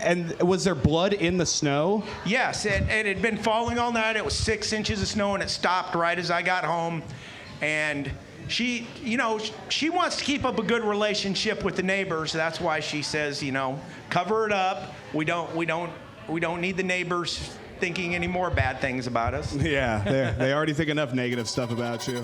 And was there blood in the snow? Yes, it had been falling all night. It was 6 inches of snow, and it stopped right as I got home. And she, she wants to keep up a good relationship with the neighbors. That's why she says, cover it up. We don't need the neighbors thinking any more bad things about us. Yeah, they already think enough negative stuff about you.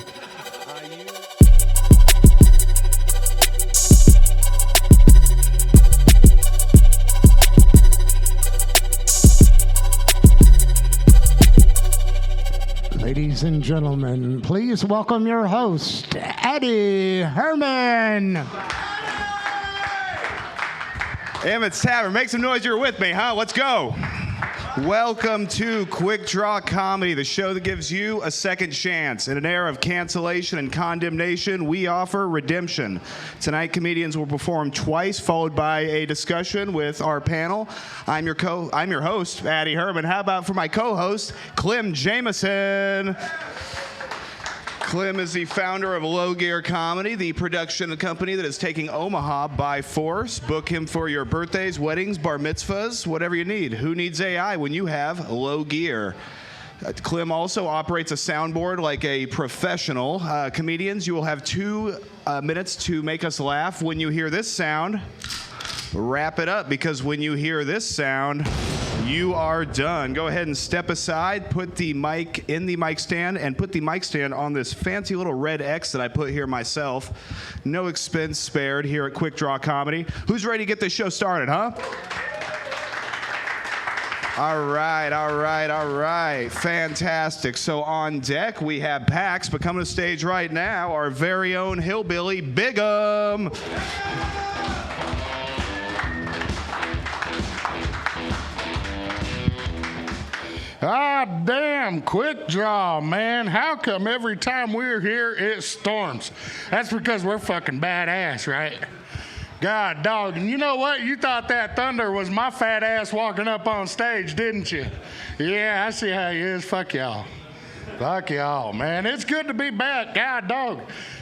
Ladies and gentlemen, please welcome your host, Addy Herman. Emmett's Tavern, make some noise, you're with me, huh? Let's go. Welcome to Quik Draw Comedy, the show that gives you a second chance. In an era of cancellation and condemnation, we offer redemption. Tonight, comedians will perform twice, followed by a discussion with our panel. I'm your host, Addy Herman. How about for my co-host, Clem Jameson? Clem is the founder of Low Gear Comedy, the production company that is taking Omaha by force. Book him for your birthdays, weddings, bar mitzvahs, whatever you need. Who needs AI when you have Low Gear? Clem also operates a soundboard like a professional. Comedians, you will have 2 minutes to make us laugh. When you hear this sound, wrap it up, because when you hear this sound, you are done. Go ahead and step aside, put the mic in the mic stand, and put the mic stand on this fancy little red X that I put here myself. No expense spared here at Quik Draw Comedy. Who's ready to get this show started, huh? All right. Fantastic. So on deck, we have Pax, but coming to stage right now, our very own hillbilly, Big'em. Ah, damn, Quik Draw, man. How come every time we're here, it storms? That's because we're fucking badass, right? God, dog. And you know what? You thought that thunder was my fat ass walking up on stage, didn't you? Yeah, I see how you is. Fuck y'all. Fuck y'all, man. It's good to be back. God, dog.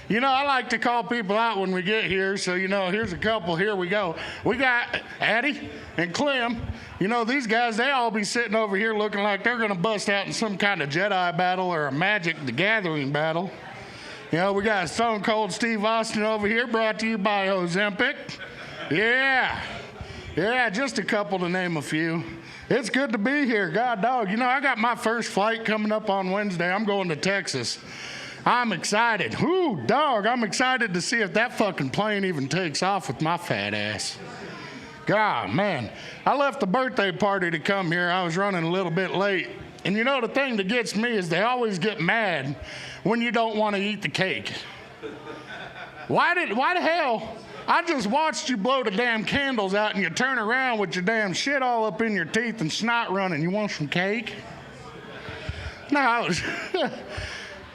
I like to call people out when we get here, so, here's a couple. Here we go. We got Addy and Clem. These guys, they all be sitting over here looking like they're going to bust out in some kind of Jedi battle or a Magic the Gathering battle. We got Stone Cold Steve Austin over here, brought to you by Ozempic. Yeah, just a couple to name a few. It's good to be here. God, dog. I got my first flight coming up on Wednesday. I'm going to Texas. I'm excited. Whoo, dog, I'm excited to see if that fucking plane even takes off with my fat ass. God, man. I left the birthday party to come here. I was running a little bit late. And the thing that gets me is they always get mad when you don't want to eat the cake. Why the hell? I just watched you blow the damn candles out and you turn around with your damn shit all up in your teeth and snot running. You want some cake? No.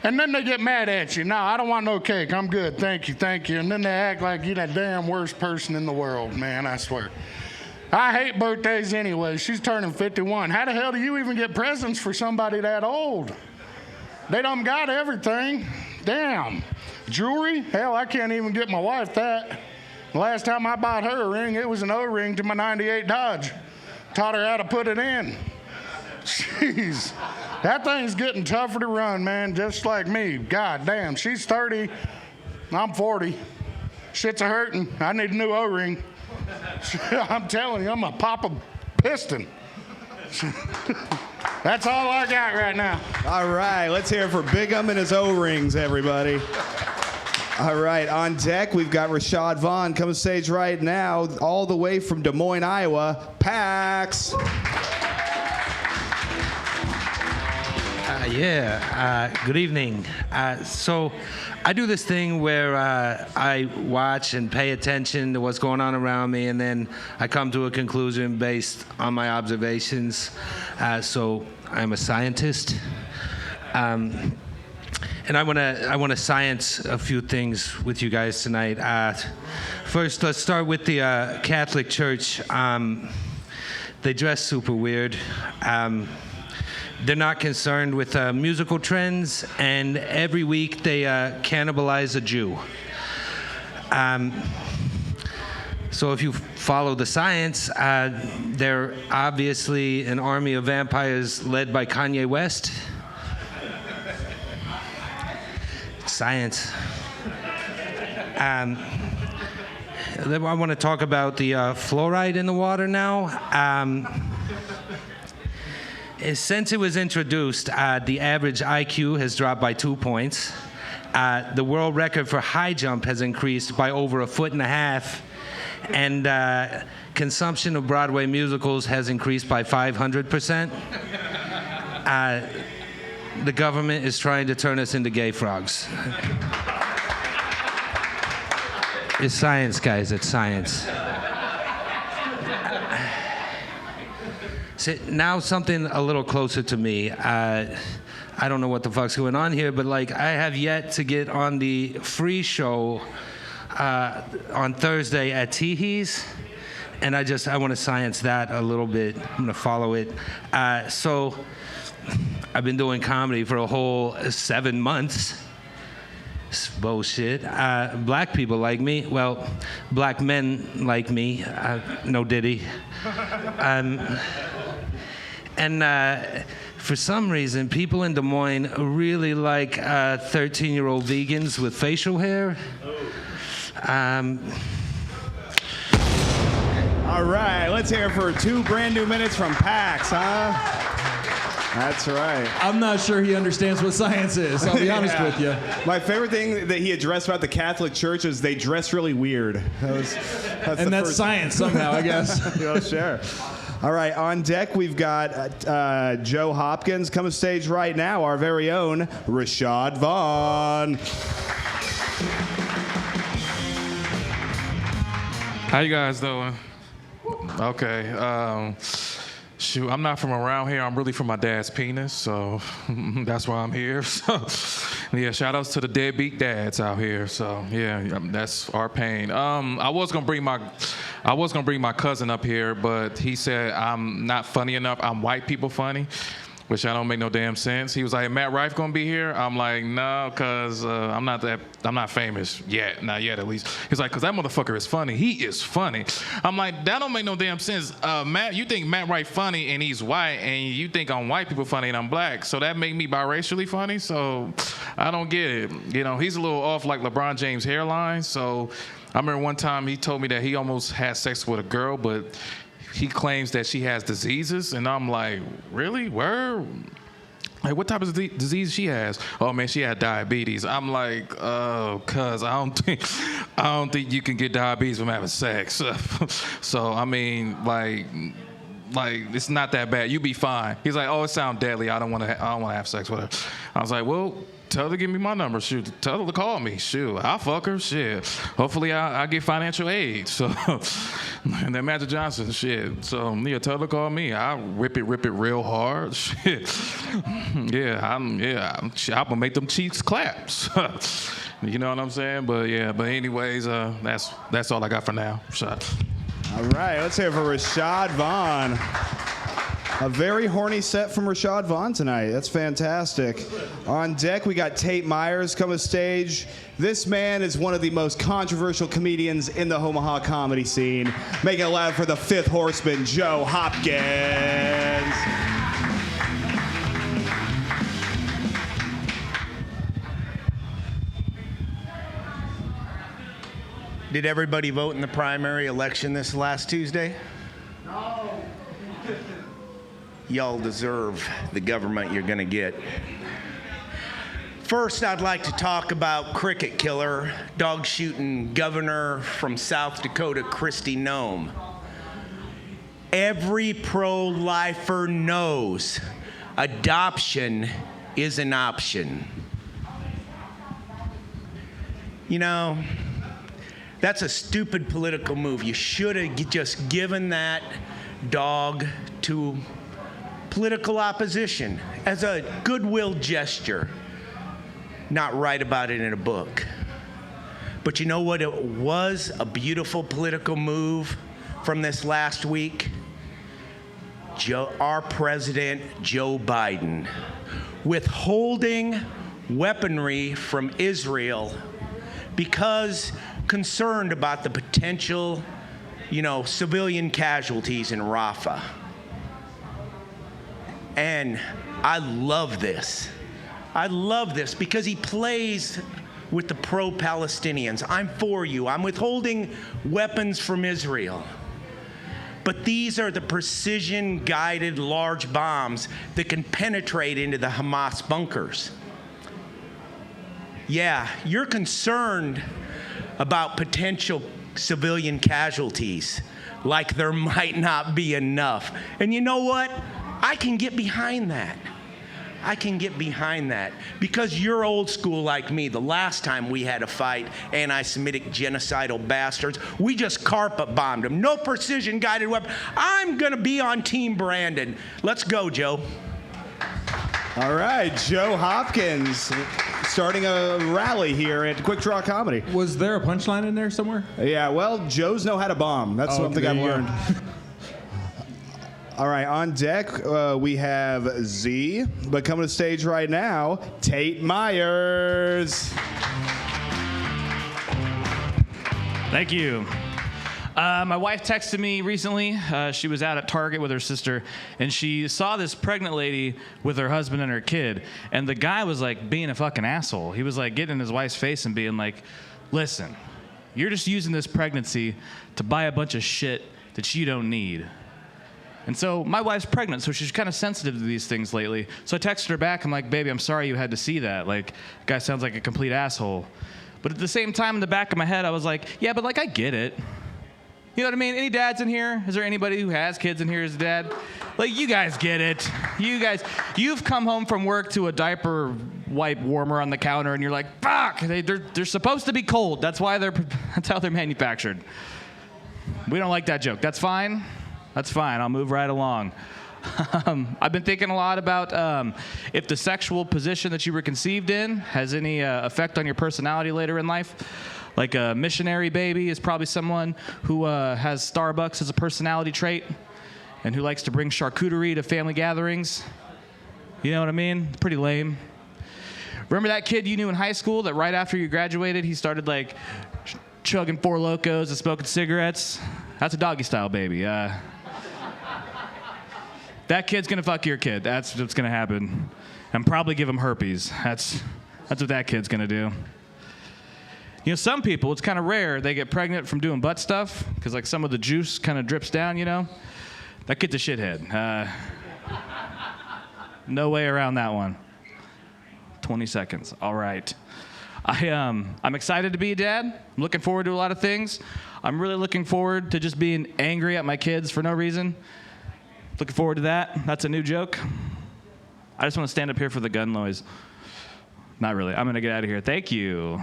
And then they get mad at you. No, I don't want no cake. I'm good. Thank you. And then they act like you're the damn worst person in the world, man, I swear. I hate birthdays anyway. She's turning 51. How the hell do you even get presents for somebody that old? They done got everything. Damn. Jewelry? Hell, I can't even get my wife that. The last time I bought her a ring, it was an O-ring to my 98 Dodge. Taught her how to put it in. Jeez. That thing's getting tougher to run, man, just like me. God damn, she's 30, I'm 40. Shit's a hurting. I need a new O-ring. I'm telling you, I'm a pop a piston. That's all I got right now. All right, let's hear it for Big'em and his O-rings, everybody. All right, on deck, we've got Rashad Vaughn coming to stage right now, all the way from Des Moines, Iowa, Pax. Good evening. So I do this thing where I watch and pay attention to what's going on around me, and then I come to a conclusion based on my observations. So I'm a scientist. And I want to science a few things with you guys tonight. First, let's start with the Catholic Church. They dress super weird. They're not concerned with musical trends, and every week they cannibalize a Jew. So if you follow the science, they're obviously an army of vampires led by Kanye West. Science. I want to talk about the fluoride in the water now. Since it was introduced, the average IQ has dropped by 2 points. The world record for high jump has increased by over 1.5 feet. And consumption of Broadway musicals has increased by 500%. The government is trying to turn us into gay frogs. It's science, guys. It's science. So now something a little closer to me. I don't know what the fuck's going on here, but like I have yet to get on the free show on Thursday at Teehee's, and I want to science that a little bit. I'm going to follow it. So I've been doing comedy for a whole 7 months. It's bullshit. Black people like me. Well, black men like me. No Diddy. For some reason, people in Des Moines really like 13-year-old vegans with facial hair. All right, let's hear it for 2 brand new minutes from PAX, huh? That's right. I'm not sure he understands what science is, I'll be honest with you. My favorite thing that he addressed about the Catholic Church is they dress really weird. That's science somehow, I guess. Well, sure. All right, on deck we've got Joe Hopkins. Come to stage right now, our very own Rashad Vaughn. How you guys doing? Okay. Shoot, I'm not from around here. I'm really from my dad's penis, so that's why I'm here. So, yeah, shout outs to the deadbeat dads out here. So, yeah, that's our pain. I was gonna bring my cousin up here, but he said I'm not funny enough. I'm white people funny, which I don't make no damn sense. He was like, Matt Rife gonna be here? I'm like, no, cause I'm not famous yet, not yet at least. He's like, cause that motherfucker is funny. He is funny. I'm like, that don't make no damn sense. Matt, you think Matt Rife funny and he's white, and you think I'm white people funny and I'm black, so that make me biracially funny? So I don't get it. You know, he's a little off like LeBron James' hairline. So I remember one time he told me that he almost had sex with a girl, but he claims that she has diseases, and I'm like, really? Where? Like, what type of disease she has? Oh man, she had diabetes. I'm like, cuz I don't think you can get diabetes from having sex. So I mean, like it's not that bad. You be fine. He's like, oh, it sounds deadly. I don't want to have sex with her. I was like, well, tell her to give me my number. Shoot, tell her to call me. Shoot, I'll fuck her. Shit. Hopefully I get financial aid. So, and then Magic Johnson. Shit. So yeah, tell her to call me. I'll rip it real hard. Shit. Yeah, I'm gonna make them cheeks clap. You know what I'm saying? But yeah. But anyways, that's all I got for now. Shot. All right, let's hear it for Rashad Vaughn. A very horny set from Rashad Vaughn tonight. That's fantastic. On deck, we got Tate Myers come to stage. This man is one of the most controversial comedians in the Omaha comedy scene. Make it loud for the fifth horseman, Joe Hopkins. Did everybody vote in the primary election this last Tuesday? No. Y'all deserve the government you're gonna get. First, I'd like to talk about cricket killer, dog shooting governor from South Dakota, Kristi Noem. Every pro-lifer knows adoption is an option. You know, that's a stupid political move. You should have just given that dog to political opposition as a goodwill gesture. Not write about it in a book. But you know what? It was a beautiful political move from this last week. Our president, Joe Biden, withholding weaponry from Israel because concerned about the potential civilian casualties in Rafah. And I love this. I love this because he plays with the pro-Palestinians. I'm for you. I'm withholding weapons from Israel. But these are the precision-guided large bombs that can penetrate into the Hamas bunkers. Yeah, you're concerned about potential civilian casualties, like there might not be enough. And you know what? I can get behind that. I can get behind that because you're old school like me. The last time we had a fight, anti-Semitic genocidal bastards, we just carpet bombed them. No precision guided weapon. I'm going to be on Team Brandon. Let's go, Joe. All right, Joe Hopkins starting a rally here at Quik Draw Comedy. Was there a punchline in there somewhere? Yeah, well, Joes know how to bomb. That's something I've learned. All right, on deck, we have Z, but coming to the stage right now, Tate Myers. Thank you. My wife texted me recently. She was out at Target with her sister, and she saw this pregnant lady with her husband and her kid, and the guy was like being a fucking asshole. He was like getting in his wife's face and being like, listen, you're just using this pregnancy to buy a bunch of shit that you don't need. And so my wife's pregnant, so she's kind of sensitive to these things lately. So I texted her back. I'm like, baby, I'm sorry you had to see that. Like, the guy sounds like a complete asshole. But at the same time, in the back of my head, I was like, yeah, but like, I get it. You know what I mean? Any dads in here? Is there anybody who has kids in here as a dad? Like, you guys get it. You've come home from work to a diaper wipe warmer on the counter, and you're like, fuck, they're supposed to be cold. That's how they're manufactured. We don't like that joke. That's fine. That's fine. I'll move right along. I've been thinking a lot about if the sexual position that you were conceived in has any effect on your personality later in life. Like a missionary baby is probably someone who has Starbucks as a personality trait and who likes to bring charcuterie to family gatherings. You know what I mean? Pretty lame. Remember that kid you knew in high school that right after you graduated, he started like chugging Four Locos and smoking cigarettes? That's a doggy style baby. That kid's gonna fuck your kid. That's what's gonna happen. And probably give him herpes. That's what that kid's gonna do. You know, some people, it's kind of rare, they get pregnant from doing butt stuff, because like some of the juice kind of drips down, you know? That kid's a shithead. No way around that one. 20 seconds, all right. I'm excited to be a dad. I'm looking forward to a lot of things. I'm really looking forward to just being angry at my kids for no reason. Looking forward to that. That's a new joke. I just want to stand up here for the gun noise. Not really. I'm going to get out of here. Thank you.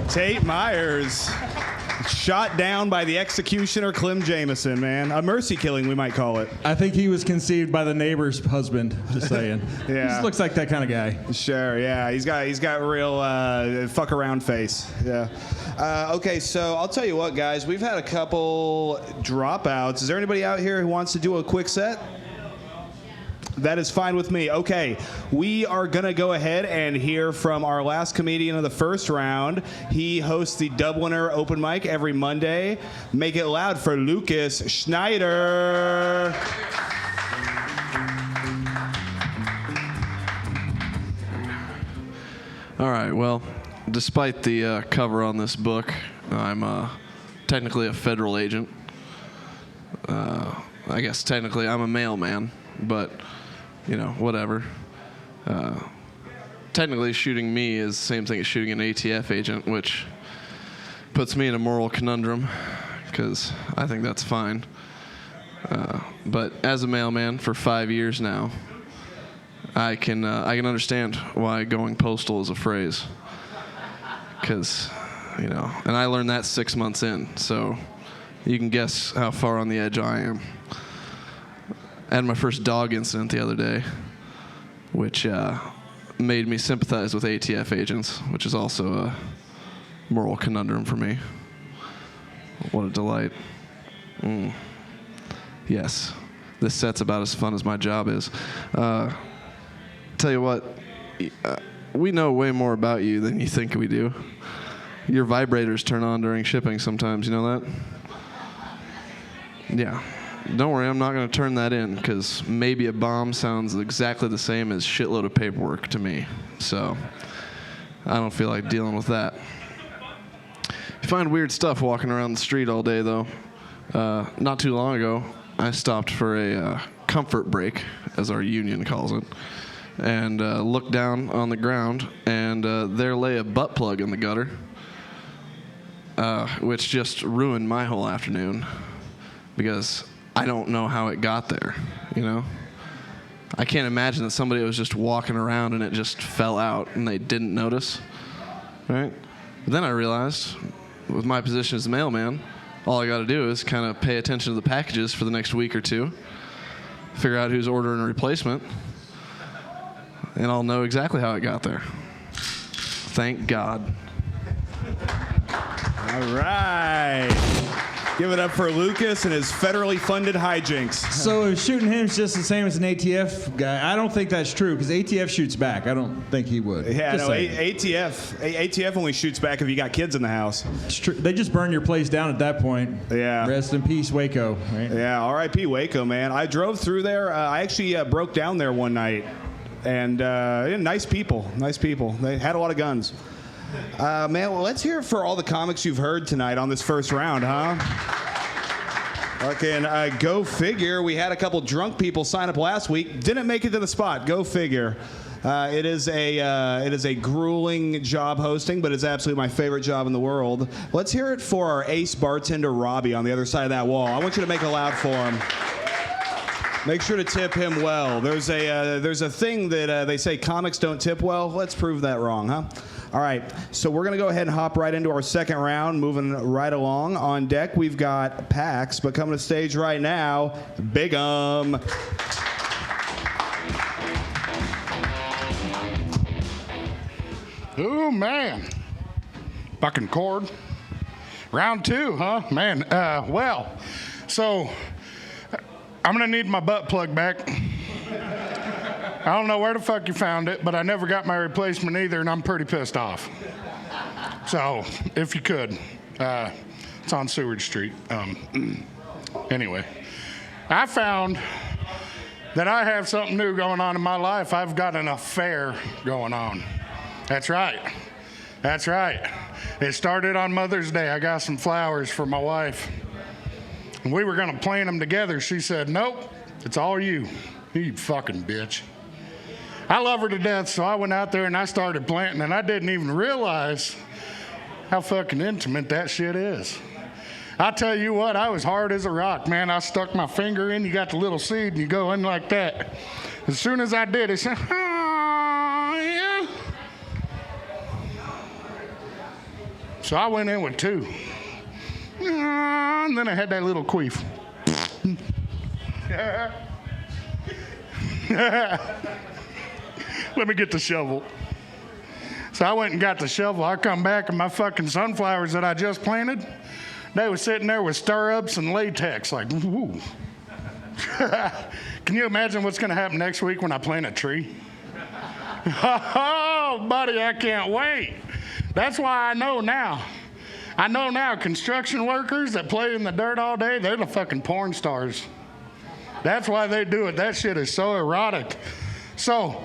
Tate Myers, shot down by the executioner Clem Jameson, man. A mercy killing, we might call it. I think he was conceived by the neighbor's husband, just saying. Yeah. He just looks like that kind of guy. Sure, yeah. He's got real fuck around face. Yeah. Okay, so I'll tell you what, guys. We've had a couple dropouts. Is there anybody out here who wants to do a quick set? That is fine with me. Okay, we are going to go ahead and hear from our last comedian of the first round. He hosts the Dubliner open mic every Monday. Make it loud for Lucas Schneider. All right, well, despite the cover on this book, I'm technically a federal agent. I guess technically I'm a mailman, but, you know, whatever. Technically shooting me is the same thing as shooting an ATF agent, which puts me in a moral conundrum, because I think that's fine. But as a mailman for 5 years now, I can understand why going postal is a phrase, because, you know, and I learned that 6 months in, so you can guess how far on the edge I am. I had my first dog incident the other day, which made me sympathize with ATF agents, which is also a moral conundrum for me. What a delight. Yes, this set's about as fun as my job is. Tell you what, we know way more about you than you think we do. Your vibrators turn on during shipping sometimes, you know that? Yeah. Don't worry, I'm not going to turn that in because maybe a bomb sounds exactly the same as shitload of paperwork to me. So I don't feel like dealing with that. You find weird stuff walking around the street all day, though. Not too long ago, I stopped for a comfort break, as our union calls it, and looked down on the ground, and there lay a butt plug in the gutter, which just ruined my whole afternoon because I don't know how it got there, you know? I can't imagine that somebody was just walking around and it just fell out and they didn't notice, right? But then I realized, with my position as a mailman, all I got to do is kind of pay attention to the packages for the next week or two, figure out who's ordering a replacement, and I'll know exactly how it got there. Thank God. All right. Give it up for Lucas and his federally funded hijinks. So if shooting him is just the same as an ATF guy, I don't think that's true because ATF shoots back. I don't think he would. Yeah, Just no, saying. ATF only shoots back if you got kids in the house. It's true. They just burn your place down at that point. Yeah. Rest in peace, Waco. Right? Yeah, R.I.P. Waco, man. I drove through there. I actually broke down there one night. And nice people. Nice people. They had a lot of guns. Man, well, let's hear it for all the comics you've heard tonight on this first round, huh? Fucking go figure. We had a couple drunk people sign up last week. Didn't make it to the spot. Go figure. It is a grueling job hosting, but it's absolutely my favorite job in the world. Let's hear it for our ace bartender, Robbie, on the other side of that wall. I want you to make it loud for him. Make sure to tip him well. There's a thing that they say comics don't tip well. Let's prove that wrong, huh? All right, so we're going to go ahead and hop right into our second round, moving right along. On deck, we've got Pax, but coming to stage right now, Big'em. Oh, man. Fucking cord. Round two, huh? Man, well, so I'm going to need my butt plug back. I don't know where the fuck you found it, but I never got my replacement either, and I'm pretty pissed off. So, if you could, it's on Seward Street. Anyway, I found that I have something new going on in my life. I've got an affair going on. That's right. That's right. It started on Mother's Day. I got some flowers for my wife. And we were going to plant them together. She said, nope, it's all you. You fucking bitch. I love her to death, so I went out there and I started planting, and I didn't even realize how fucking intimate that shit is. I tell you what, I was hard as a rock, man. I stuck my finger in, you got the little seed, and you go in like that. As soon as I did, it said, oh, yeah. So I went in with two. And then I had that little queef. Let me get the shovel. So I went and got the shovel. I come back and my fucking sunflowers that I just planted, they were sitting there with stirrups and latex, like, woo. Can you imagine what's going to happen next week when I plant a tree? Oh, buddy, I can't wait. That's why I know now. I know now construction workers that play in the dirt all day, they're the fucking porn stars. That's why they do it. That shit is so erotic. So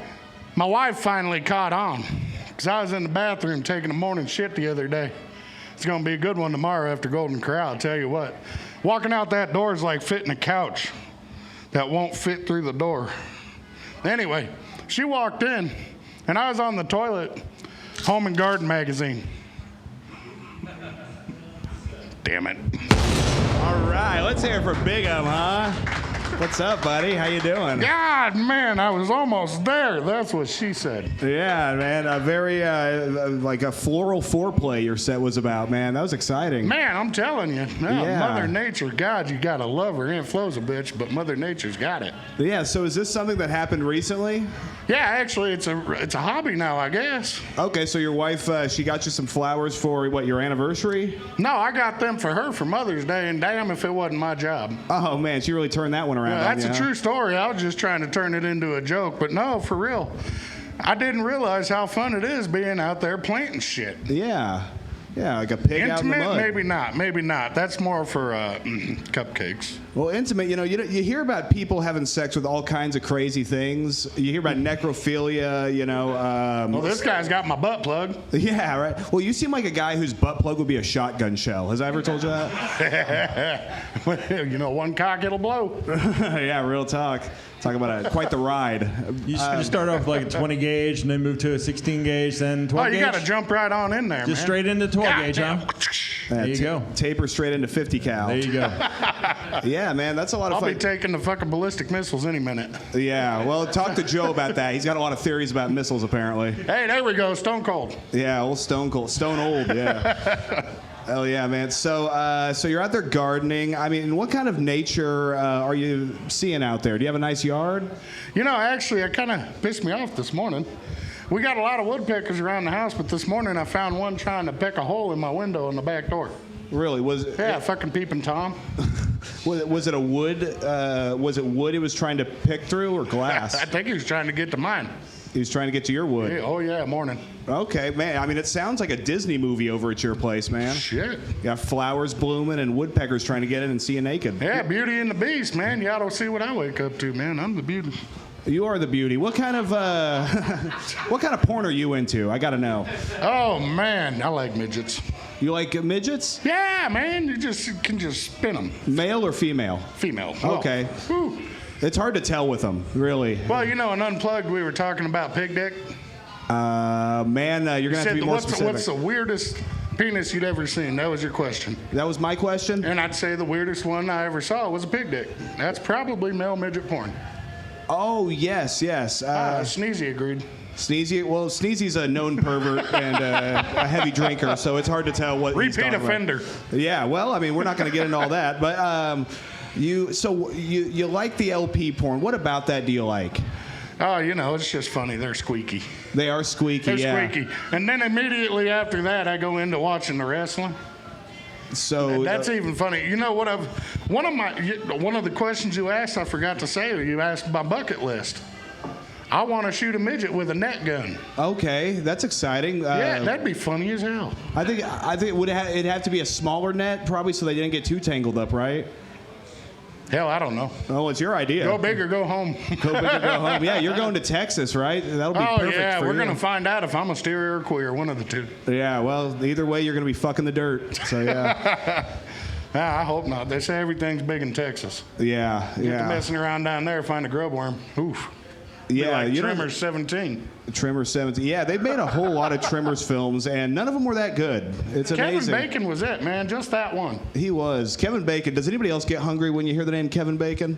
my wife finally caught on because I was in the bathroom taking a morning shit the other day. It's going to be a good one tomorrow after Golden Corral, I'll tell you what. Walking out that door is like fitting a couch that won't fit through the door. Anyway, she walked in, and I was on the toilet, Home and Garden magazine. Damn it. All right, let's hear it for Big'em, huh? What's up, buddy? How you doing? God, man, I was almost there. That's what she said. Yeah, man, a very, like a floral foreplay your set was about, man. That was exciting. Man, I'm telling you. Yeah. Mother Nature, God, you gotta love her. Aunt Flo's a bitch, but Mother Nature's got it. Yeah, so is this something that happened recently? Yeah, actually, it's a hobby now, I guess. Okay, so your wife, she got you some flowers for, what, your anniversary? No, I got them for her for Mother's Day, and damn if it wasn't my job. Oh, man, she really turned that one around. Yeah, that's on you, a true story. I was just trying to turn it into a joke, but no, for real. I didn't realize how fun it is being out there planting shit. Yeah. Yeah, like a pig out in the Intimate? mud. Maybe not. That's more for cupcakes. Well, intimate, you hear about people having sex with all kinds of crazy things. You hear about necrophilia, Well, this guy's got my butt plug. Yeah, right. Well, you seem like a guy whose butt plug would be a shotgun shell. Has I ever told you that? One cock, it'll blow. Yeah, real talk. Talk about quite the ride. You just gonna start off with like a 20 gauge and then move to a 16 gauge, then 12 gauge? You got to jump right on in there, Just man. straight into 12 gauge, huh? There you go. Taper straight into 50 cal. There you go. Yeah, man, that's a lot of I'll fun. be taking the fucking ballistic missiles any minute. Yeah, well, talk to Joe about that. He's got a lot of theories about missiles, apparently. Hey, there we go, Stone Cold. Yeah, old Stone Cold. Stone Old, yeah. Hell yeah, man. So you're out there gardening. I mean, what kind of nature are you seeing out there? Do you have a nice yard? Actually, it kind of pissed me off this morning. We got a lot of woodpeckers around the house, but this morning I found one trying to peck a hole in my window in the back door. Really? Was it? Yeah, fucking peeping Tom. Was it a wood? Was it wood he was trying to pick through, or glass? I think he was trying to get to mine. He was trying to get to your wood. Oh yeah, morning. Okay, man. I mean, it sounds like a Disney movie over at your place, man. Shit. You got flowers blooming and woodpeckers trying to get in and see you naked. Yeah, Beauty and the Beast, man. You ought to see what I wake up to, man. I'm the beauty. You are the beauty. What kind of porn are you into? I gotta know. Oh man, I like midgets. You like midgets? Yeah, man. You can just spin them. Male or female? Female. Okay. Whew. It's hard to tell with them, really. Well, in Unplugged, we were talking about pig dick. Man, you're gonna have to be more specific. What's the weirdest penis you'd ever seen? That was your question. That was my question? And I'd say the weirdest one I ever saw was a pig dick. That's probably male midget porn. Oh, yes. Sneezy agreed. Sneezy's a known pervert and a heavy drinker, so it's hard to tell what he's Repeat talking offender. About. Yeah, well, I mean, we're not going to get into all that, but you like the LP porn. What about that do you like? Oh, it's just funny. They're squeaky. They are squeaky, They're squeaky. And then immediately after that, I go into watching the wrestling. So that's even funny. You know what? One of the questions you asked, I forgot to say. You asked my bucket list. I want to shoot a midget with a net gun. Okay, that's exciting. Yeah, that'd be funny as hell. I think it'd have to be a smaller net, probably, so they didn't get too tangled up, right? Hell, I don't know. Oh, it's your idea. Go big or go home. Go big or go home. Yeah, you're going to Texas, right? That'll be perfect for you. We're going to find out if I'm a stereo or queer, one of the two. Yeah, well, either way, you're going to be fucking the dirt. So, yeah. I hope not. They say everything's big in Texas. Yeah. Get to messing around down there, find a grub worm. Oof. Yeah, like Tremors 17. Tremors 17. Yeah, they've made a whole lot of Tremors films, and none of them were that good. It's amazing. Kevin Bacon was it, man. Just that one. He was. Kevin Bacon. Does anybody else get hungry when you hear the name Kevin Bacon?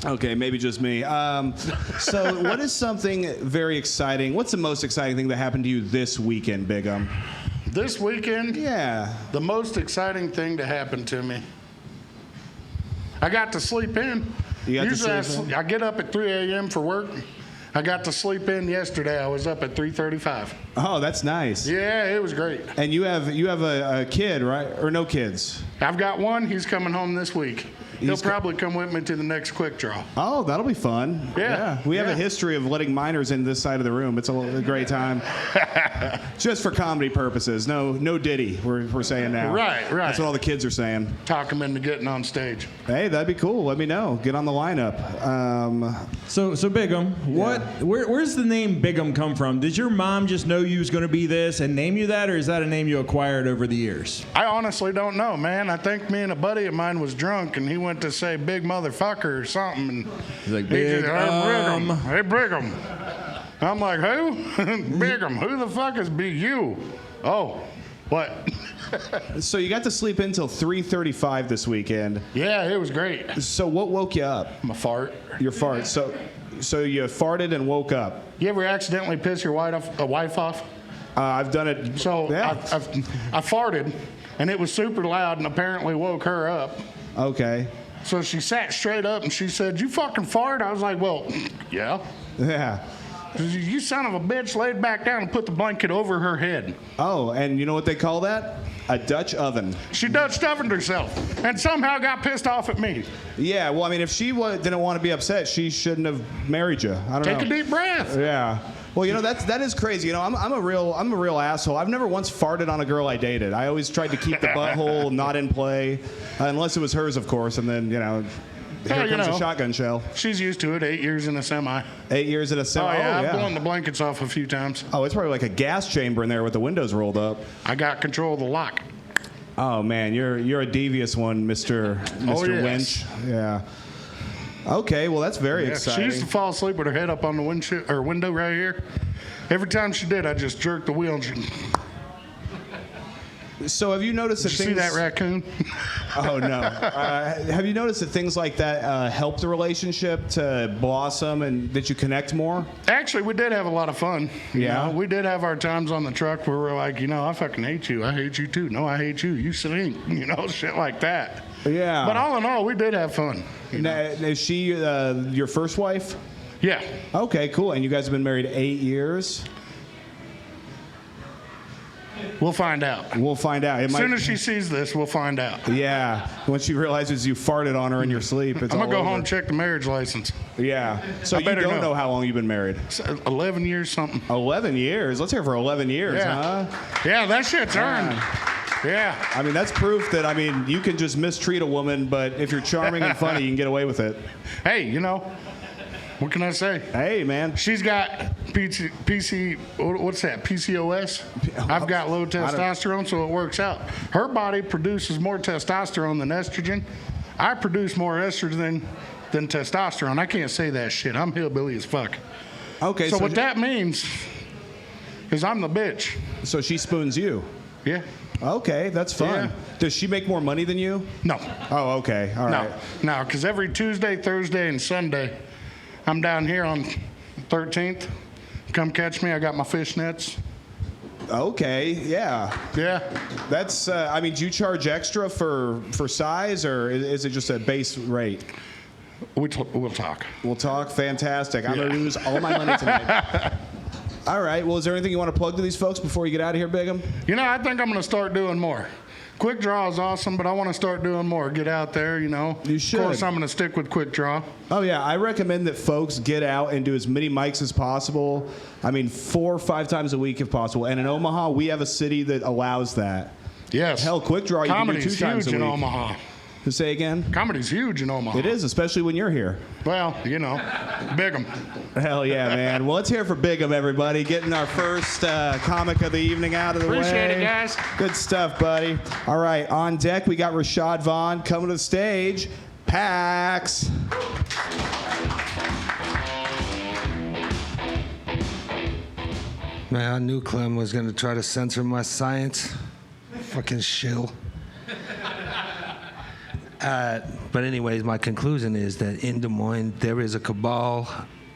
Okay, maybe just me. So what is something very exciting? What's the most exciting thing that happened to you this weekend, Bigum? This weekend? Yeah. The most exciting thing to happen to me. I got to sleep in. Usually I get up at 3 a.m. for work. I got to sleep in yesterday. I was up at 3:35. Oh, that's nice. Yeah, it was great. And you have a kid, right? Or no kids? I've got one. He's coming home this week. He'll probably come with me to the next Quik Draw. Oh, that'll be fun. Yeah. We have a history of letting minors in this side of the room. It's a great time. Just for comedy purposes. No Diddy, we're saying now. Right. That's what all the kids are saying. Talk them into getting on stage. Hey, that'd be cool. Let me know. Get on the lineup. So Bigum, where's the name Bigum come from? Did your mom just know you was going to be this and name you that, or is that a name you acquired over the years? I honestly don't know, man. I think me and a buddy of mine was drunk, and he went to say big motherfucker or something, and he's like, hey Brigham. I'm like, who? Brigham. Who the fuck is be you? Oh, what? So you got to sleep in till 3:35 this weekend. Yeah, it was great. So what woke you up? My fart. Your fart. So you farted and woke up. You ever accidentally piss your wife off? I've done it. So yeah. I farted, and it was super loud, and apparently woke her up. Okay. So she sat straight up, and she said, "You fucking fart?" I was like, "Well, yeah." Yeah. You son of a bitch, laid back down and put the blanket over her head. Oh, and you know what they call that? A Dutch oven. She Dutch ovened herself and somehow got pissed off at me. Yeah, well, I mean, if she didn't want to be upset, she shouldn't have married you. I don't know. Take a deep breath. Yeah. Well, that is crazy. I'm a real asshole. I've never once farted on a girl I dated. I always tried to keep the butthole not in play, unless it was hers, of course. And then here comes a shotgun shell. She's used to it. 8 years in a semi. 8 years in a semi. Oh yeah, I've blown the blankets off a few times. Oh, it's probably like a gas chamber in there with the windows rolled up. I got control of the lock. Oh man, you're a devious one, Mr. Oh, yes. Winch. Yeah. Okay, well that's very exciting. She used to fall asleep with her head up on the window right here. Every time she did, I just jerked the wheel and she... So have you noticed that Did you see that raccoon? Oh no. Have you noticed that things like that help the relationship to blossom and that you connect more? Actually, we did have a lot of fun. Yeah? We did have our times on the truck where we're like, I fucking hate you. I hate you too. No, I hate you. You stink. Shit like that. Yeah. But all in all, we did have fun. Now, is she your first wife? Yeah. Okay, cool. And you guys have been married 8 years? We'll find out. We'll find out. As soon as she sees this, we'll find out. Yeah. Once she realizes you farted on her in your sleep, it's I'm going to go over. home and check the marriage license. Yeah. So you don't know how long you've been married? 11 years something. 11 years? Let's hear for 11 years, huh? Yeah, that shit's earned. Yeah. I mean, that's proof that, you can just mistreat a woman, but if you're charming and funny, you can get away with it. Hey, what can I say? Hey, man. She's got what's that? PCOS? I've got low testosterone, so it works out. Her body produces more testosterone than estrogen. I produce more estrogen than testosterone. I can't say that shit. I'm hillbilly as fuck. Okay. So what that means is I'm the bitch. So she spoons you? Yeah. Okay, that's fun. Yeah. Does she make more money than you? No. Oh, okay. All right. No, because every Tuesday, Thursday, and Sunday, I'm down here on 13th. Come catch me. I got my fishnets. Okay, yeah. Yeah. That's, do you charge extra for size, or is it just a base rate? We'll talk. We'll talk? Fantastic. I'm going to lose all my money tonight. All right. Well, is there anything you want to plug to these folks before you get out of here, Bigham? I think I'm going to start doing more. Quik Draw is awesome, but I want to start doing more. Get out there, You should. Of course, I'm going to stick with Quik Draw. Oh, yeah. I recommend that folks get out and do as many mics as possible. 4 or 5 times a week if possible. And in Omaha, we have a city that allows that. Yes. Hell, Quik Draw, you can do 2 times a week. Comedy's huge in Omaha. Say again? Comedy's huge in Omaha. It is, especially when you're here. Well, Bigham. Hell yeah, man. Well, let's hear for Bigham, everybody. Getting our first comic of the evening out of the way. Appreciate it, guys. Good stuff, buddy. All right, on deck, we got Rashad Vaughn coming to the stage. Pax. Man, I knew Clem was going to try to censor my science. Fucking shill. But anyways, my conclusion is that in Des Moines, there is a cabal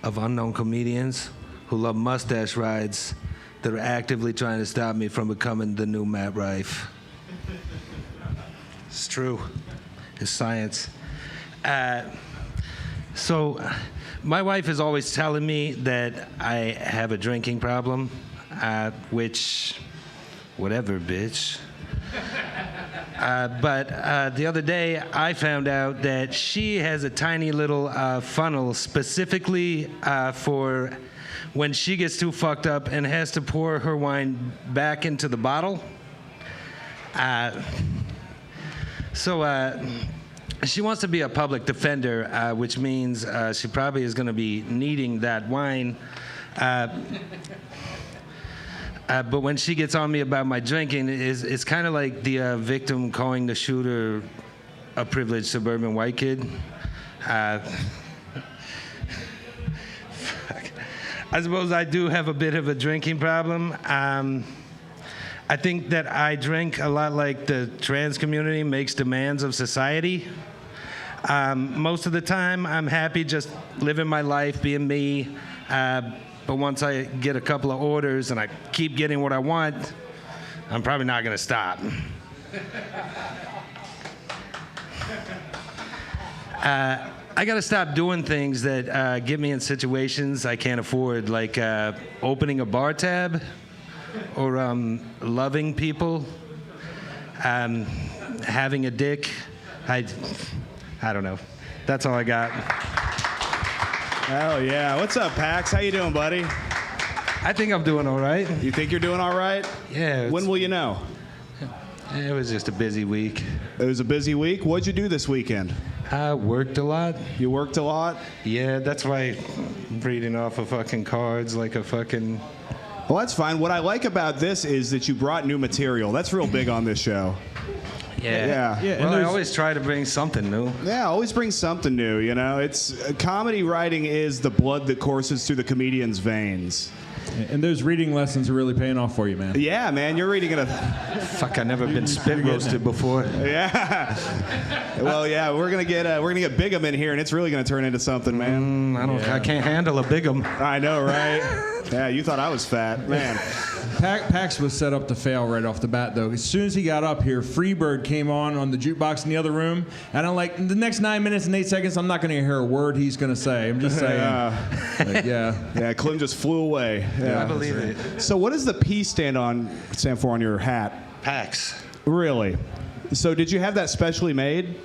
of unknown comedians who love mustache rides that are actively trying to stop me from becoming the new Matt Rife. It's true. It's science. So my wife is always telling me that I have a drinking problem, which, whatever, bitch. But the other day, I found out that she has a tiny little funnel specifically for when she gets too fucked up and has to pour her wine back into the bottle. So she wants to be a public defender, which means she probably is going to be needing that wine. But when she gets on me about my drinking, it's kind of like the victim calling the shooter a privileged suburban white kid. I suppose I do have a bit of a drinking problem. I think that I drink a lot like the trans community makes demands of society. Most of the time, I'm happy just living my life, being me. But once I get a couple of orders and I keep getting what I want, I'm probably not going to stop. I got to stop doing things that get me in situations I can't afford, like opening a bar tab or loving people, having a dick. I don't know. That's all I got. Hell yeah. What's up, Pax? How you doing, buddy? I think I'm doing all right. You think you're doing all right? Yeah. When will you know? It was just a busy week. It was a busy week. What'd you do this weekend? I worked a lot. You worked a lot? Yeah, that's why I'm reading off of fucking cards like a fucking... Well, that's fine. What I like about this is that you brought new material. That's real big on this show. Yeah. Yeah. Well, I always try to bring something new. Yeah, always bring something new, you know. It's comedy writing is the blood that courses through the comedian's veins. And those reading lessons are really paying off for you, man. Yeah, man, you're reading it. Fuck, I never been spit roasted before. Yeah. Well, yeah, we're gonna get Bigum in here, and it's really gonna turn into something, man. I can't handle a Bigum. I know, right? Yeah, you thought I was fat, man. Pax was set up to fail right off the bat, though. As soon as he got up here, Freebird came on the jukebox in the other room, and I'm like, the next 9 minutes and 8 seconds, I'm not going to hear a word he's going to say. I'm just saying. Yeah, Clem just flew away. Yeah, I believe it. So what does the P stand for on your hat? Pax. Really? So did you have that specially made?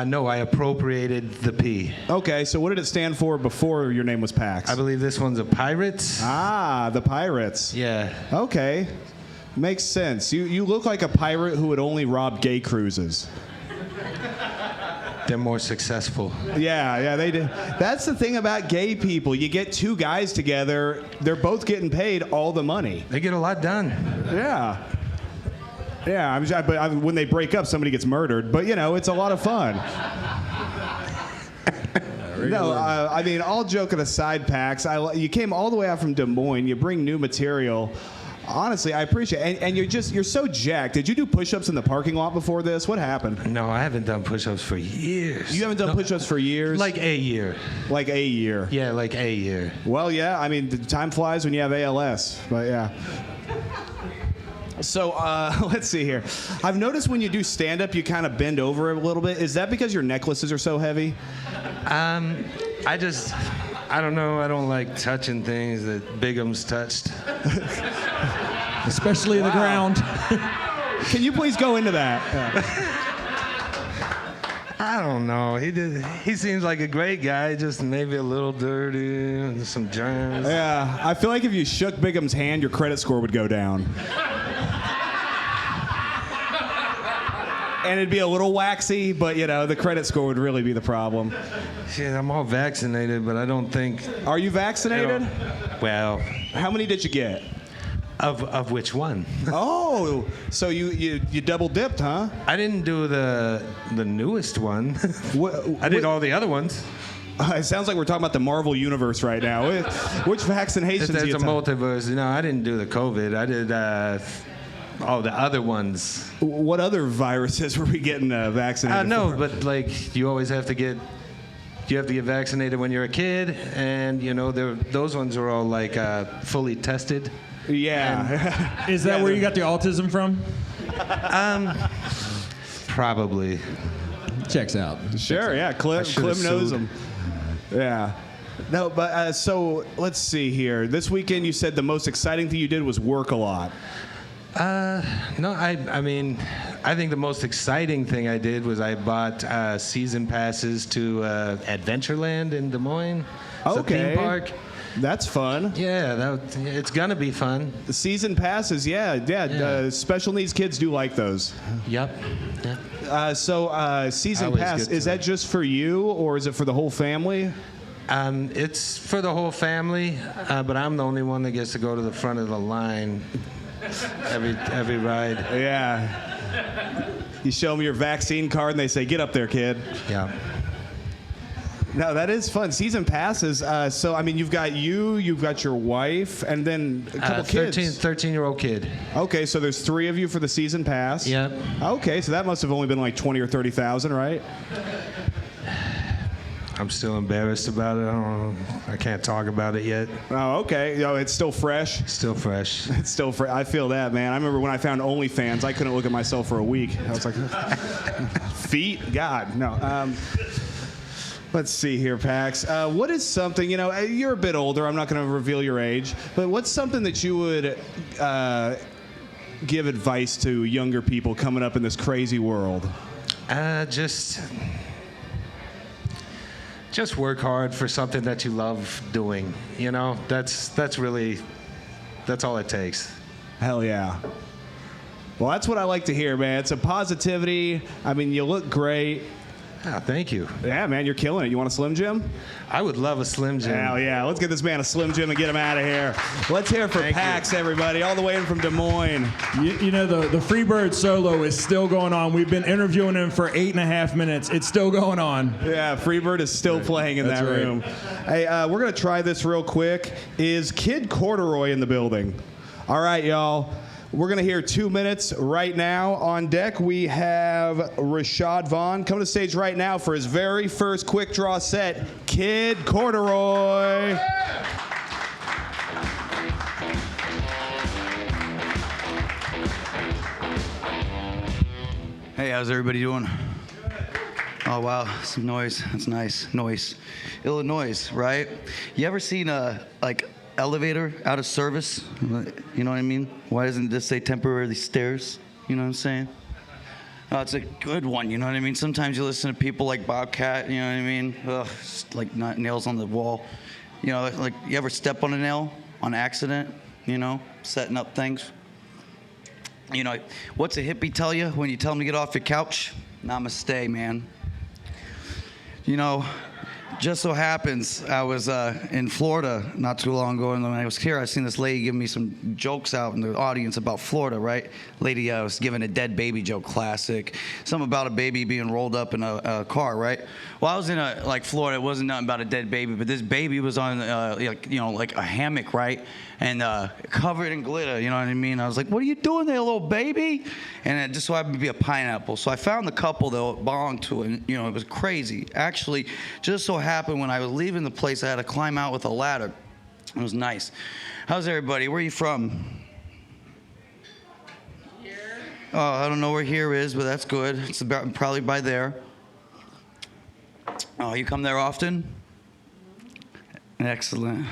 No, I appropriated the P. Okay, so what did it stand for before your name was Pax? I believe this one's a Pirates. Ah, the Pirates. Yeah. Okay. Makes sense. You look like a pirate who would only rob gay cruises. They're more successful. Yeah, they do. That's the thing about gay people. You get two guys together, they're both getting paid all the money. They get a lot done. Yeah. Yeah, when they break up, somebody gets murdered. But, you know, it's a lot of fun. No, I mean, all joking aside, Pax, you came all the way out from Des Moines. You bring new material. Honestly, I appreciate it. And you're so jacked. Did you do push-ups in the parking lot before this? What happened? No, I haven't done push-ups for years. You haven't done push-ups for years? Like a year. Like a year. Yeah, like a year. Well, yeah, I mean, time flies when you have ALS. But, yeah. So, let's see here. I've noticed when you do stand-up, you kind of bend over a little bit. Is that because your necklaces are so heavy? I don't know. I don't like touching things that Bigum's touched. Especially the ground. Can you please go into that? I don't know. He seems like a great guy, just maybe a little dirty, and some germs. Yeah, I feel like if you shook Bigum's hand, your credit score would go down. And it'd be a little waxy, but, you know, the credit score would really be the problem. Shit, I'm all vaccinated, but I don't think... Are you vaccinated? Well... How many did you get? Of which one? Oh, so you double dipped, huh? I didn't do the newest one. I did all the other ones. It sounds like we're talking about the Marvel Universe right now. Which vaccinations There's do you a multiverse. No, I didn't do the COVID. I did... the other ones. What other viruses were we getting vaccinated No, for? but like you always have to get vaccinated when you're a kid, and you know those ones are all like fully tested. Yeah. Is that where you got the autism from? Probably. Checks out. Sure, yeah. Clem knows them. Yeah. No, but so let's see here. This weekend you said the most exciting thing you did was work a lot. No, I mean, I think the most exciting thing I did was I bought season passes to Adventureland in Des Moines. It's a theme park. That's fun. Yeah, it's gonna be fun. The season passes, yeah. Special needs kids do like those. Yep. So season pass, is that just for you or is it for the whole family? It's for the whole family, but I'm the only one that gets to go to the front of the line every ride. Yeah. You show them your vaccine card and they say, "Get up there, kid." Yeah. No, that is fun. Season passes. So, I mean, you've got your wife, and then a couple kids. 13-year-old kid. Okay, so there's 3 of you for the season pass. Yep. Okay, so that must have only been like 20 or 30,000, right? I'm still embarrassed about it. I can't talk about it yet. Oh, okay. It's still fresh. Still fresh. It's still fresh. I feel that, man. I remember when I found OnlyFans, I couldn't look at myself for a week. I was like, feet? God, no. Let's see here, Pax. What is something, you're a bit older. I'm not going to reveal your age. But what's something that you would give advice to younger people coming up in this crazy world? Just work hard for something that you love doing. That's really That's all it takes. Hell yeah. Well, that's what I like to hear, man. It's a positivity. I mean, you look great. Ah, thank you. Yeah, man, you're killing it. You want a Slim Jim? I would love a Slim Jim. Hell yeah. Let's get this man a Slim Jim and get him out of here. Let's hear it for Pax, everybody, all the way in from Des Moines. You know, the Freebird solo is still going on. We've been interviewing him for 8.5 minutes. It's still going on. Yeah, Freebird is still playing in That's that right. room. Hey, we're going to try this real quick. Is Kid Corduroy in the building? All right, y'all. We're going to hear 2 minutes right now. On deck, we have Rashad Vaughn. Come to the stage right now for his very first Quik Draw set, Kid Corduroy. Hey, how's everybody doing? Oh, wow, some noise. That's nice. Noise. Illinois, right? You ever seen a, elevator out of service? You know what I mean? Why doesn't this say temporary stairs? You know what I'm saying? Oh, it's a good one, you know what I mean? Sometimes you listen to people like Bobcat, you know what I mean? Ugh, just like nails on the wall. You know, like you ever step on a nail on accident, you know, setting up things? You know, what's a hippie tell you when you tell them to get off your couch? Namaste, man. You know, just so happens I was in Florida not too long ago, and when I was here, I seen this lady giving me some jokes out in the audience about Florida, right? Lady was giving a dead baby joke, classic. Something about a baby being rolled up in a car, right? Well, I was in Florida. It wasn't nothing about a dead baby, but this baby was on like a hammock, right? And covered in glitter, you know what I mean? I was like, what are you doing there, little baby? And it just so happened to be a pineapple. So I found the couple that it belonged to, and you know, it was crazy. Actually, just so happened when I was leaving the place, I had to climb out with a ladder. It was nice. How's everybody? Where are you from? Here. Oh, I don't know where here is, but that's good. It's about probably by there. Oh, you come there often? Excellent.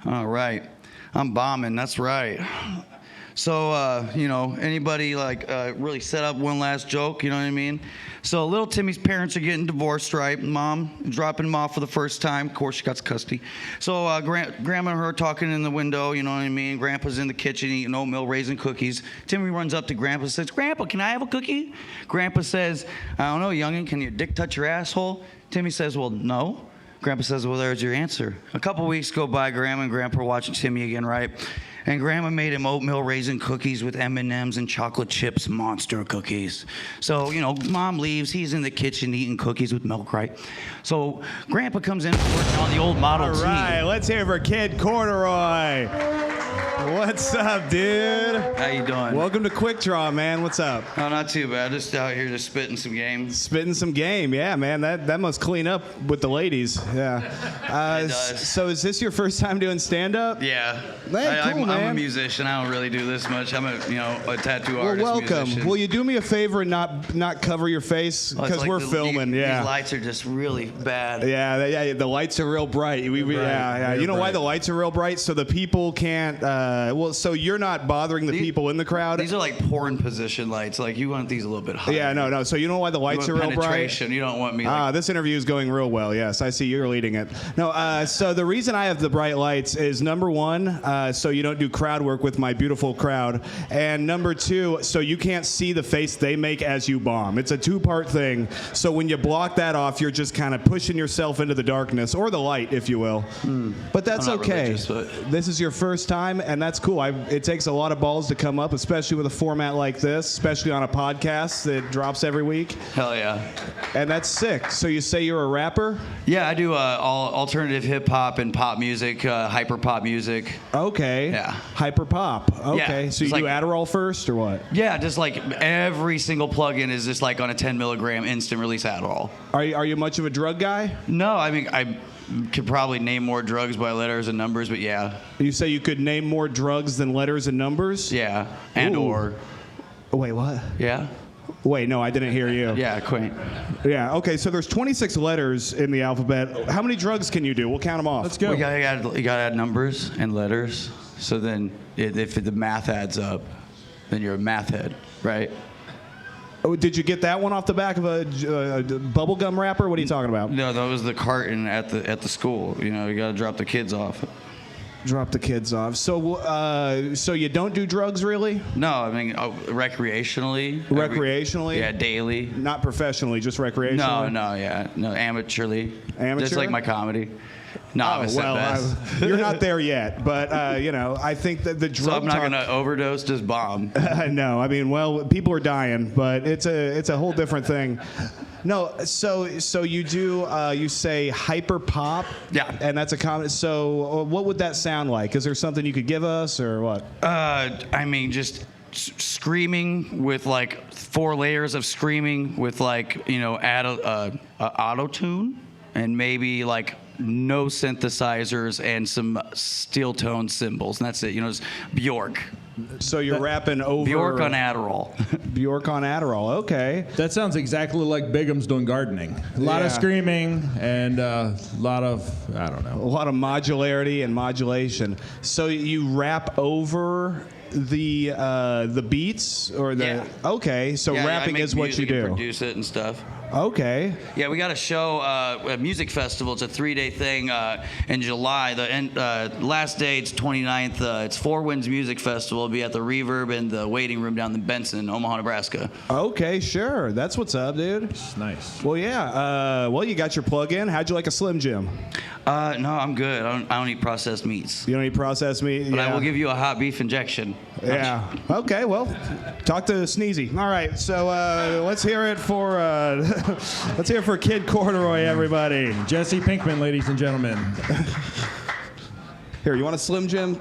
All right. I'm bombing, that's right. So, you know, anybody really set up one last joke, you know what I mean? So little Timmy's parents are getting divorced, right? Mom dropping him off for the first time. Of course, she got custody. So Grandma and her talking in the window, you know what I mean? Grandpa's in the kitchen eating oatmeal raisin cookies. Timmy runs up to Grandpa and says, Grandpa, can I have a cookie? Grandpa says, I don't know, youngin', can your dick touch your asshole? Timmy says, well, no. Grandpa says, well, there's your answer. A couple weeks go by, Grandma and Grandpa are watching Timmy again, right? And Grandma made him oatmeal raisin cookies with M&Ms and chocolate chips monster cookies. So, you know, Mom leaves. He's in the kitchen eating cookies with milk, right? So Grandpa comes in working on the old Model T. All right, let's hear for Kid Corduroy. What's up, dude? How you doing? Welcome to Quik Draw, man. What's up? Oh, not too bad. Just out here just spitting some game. Spitting some game, yeah, man. That must clean up with the ladies, yeah. It does. So is this your first time doing stand-up? Yeah. Hey, cool, I'm a man. musician. I don't really do this much. I'm a tattoo Well, artist. welcome. Musician. Will you do me a favor and not cover your face Oh, it's because like we're filming? Yeah. These lights are just really bad. Yeah, the lights are real bright. Yeah. You know why the lights are real bright? So the people can't. So you're not bothering the people in the crowd. These are like porn position lights. Like you want these a little bit higher. Yeah, no. So you know why the lights are You want real bright? penetration. You don't want me. This interview is going real well. Yes, I see you're leading it. No, so the reason I have the bright lights is number one, so you don't do crowd work with my beautiful crowd, and number two, so you can't see the face they make as you bomb. It's a two-part thing. So when you block that off, you're just kind of pushing yourself into the darkness or the light, if you will. But that's I'm not okay. religious, but- This is your first time, and that's cool. It takes a lot of balls to come up, especially with a format like this, especially on a podcast that drops every week. Hell yeah. And that's sick. So you say you're a rapper? Yeah, I do all alternative hip hop and pop music, hyper pop music. Okay. Yeah. Hyper pop. Okay. Yeah, So you it's do like- Adderall first or what? Yeah, just like every single plug-in is just like on a 10 milligram instant release Adderall. Are you much of a drug guy? No, I mean I could probably name more drugs by letters and numbers, but yeah, You say you could name more drugs than letters and numbers? yeah, and Ooh. or Wait, what? yeah, Wait, no, I didn't hear you. yeah, quaint. Yeah, okay, so there's 26 letters in the alphabet. How many drugs can you do? We'll count them off. Let's go. You gotta add numbers and letters. So then, if the math adds up, then you're a math head, right? Oh, did you get that one off the back of a bubblegum wrapper? What are you talking about? No, that was the carton at the school. You know, you gotta drop the kids off. Drop the kids off. So you don't do drugs, really? No, I mean recreationally. Recreationally? Yeah, daily. Not professionally, just recreationally? No, amateurly. Amateur? Just like my comedy. Novice well, at best. you're not there yet, but I think that the drug So I'm not talk- gonna overdose, just bomb. No, I mean, well, people are dying, but it's a whole different thing. No, so you do you say hyper pop? Yeah. And that's a comedy. So what would that sound like? Is there something you could give us, or what? I mean, just screaming with like 4 layers of screaming with like add a auto tune and maybe like no synthesizers and some steel tone cymbals, and that's it. Just Bjork. So you're rapping over Bjork on Adderall. Bjork on Adderall. Okay. That sounds exactly like Bigum's doing gardening. A lot of Yeah. screaming and a lot of, I don't know. A lot of modularity and modulation. So you rap over the beats or the Yeah. Okay. So Yeah, I rapping make is what you music and do. Produce it and stuff. Okay. Yeah, we got a show, a music festival. It's a 3-day thing in July. The last day, it's 29th. It's Four Winds Music Festival. It'll be at the Reverb in the waiting room down in Benson, Omaha, Nebraska. Okay, sure. That's what's up, dude. Nice. Well, yeah. Well, you got your plug in. How'd you like a Slim Jim? No, I'm good. I don't eat processed meats. You don't eat processed meat? But yeah. I will give you a hot beef injection. Yeah. Okay. Well, talk to Sneezy. All right. So let's hear it for Kid Corduroy, everybody. Jesse Pinkman, ladies and gentlemen. Here, you want a Slim Jim?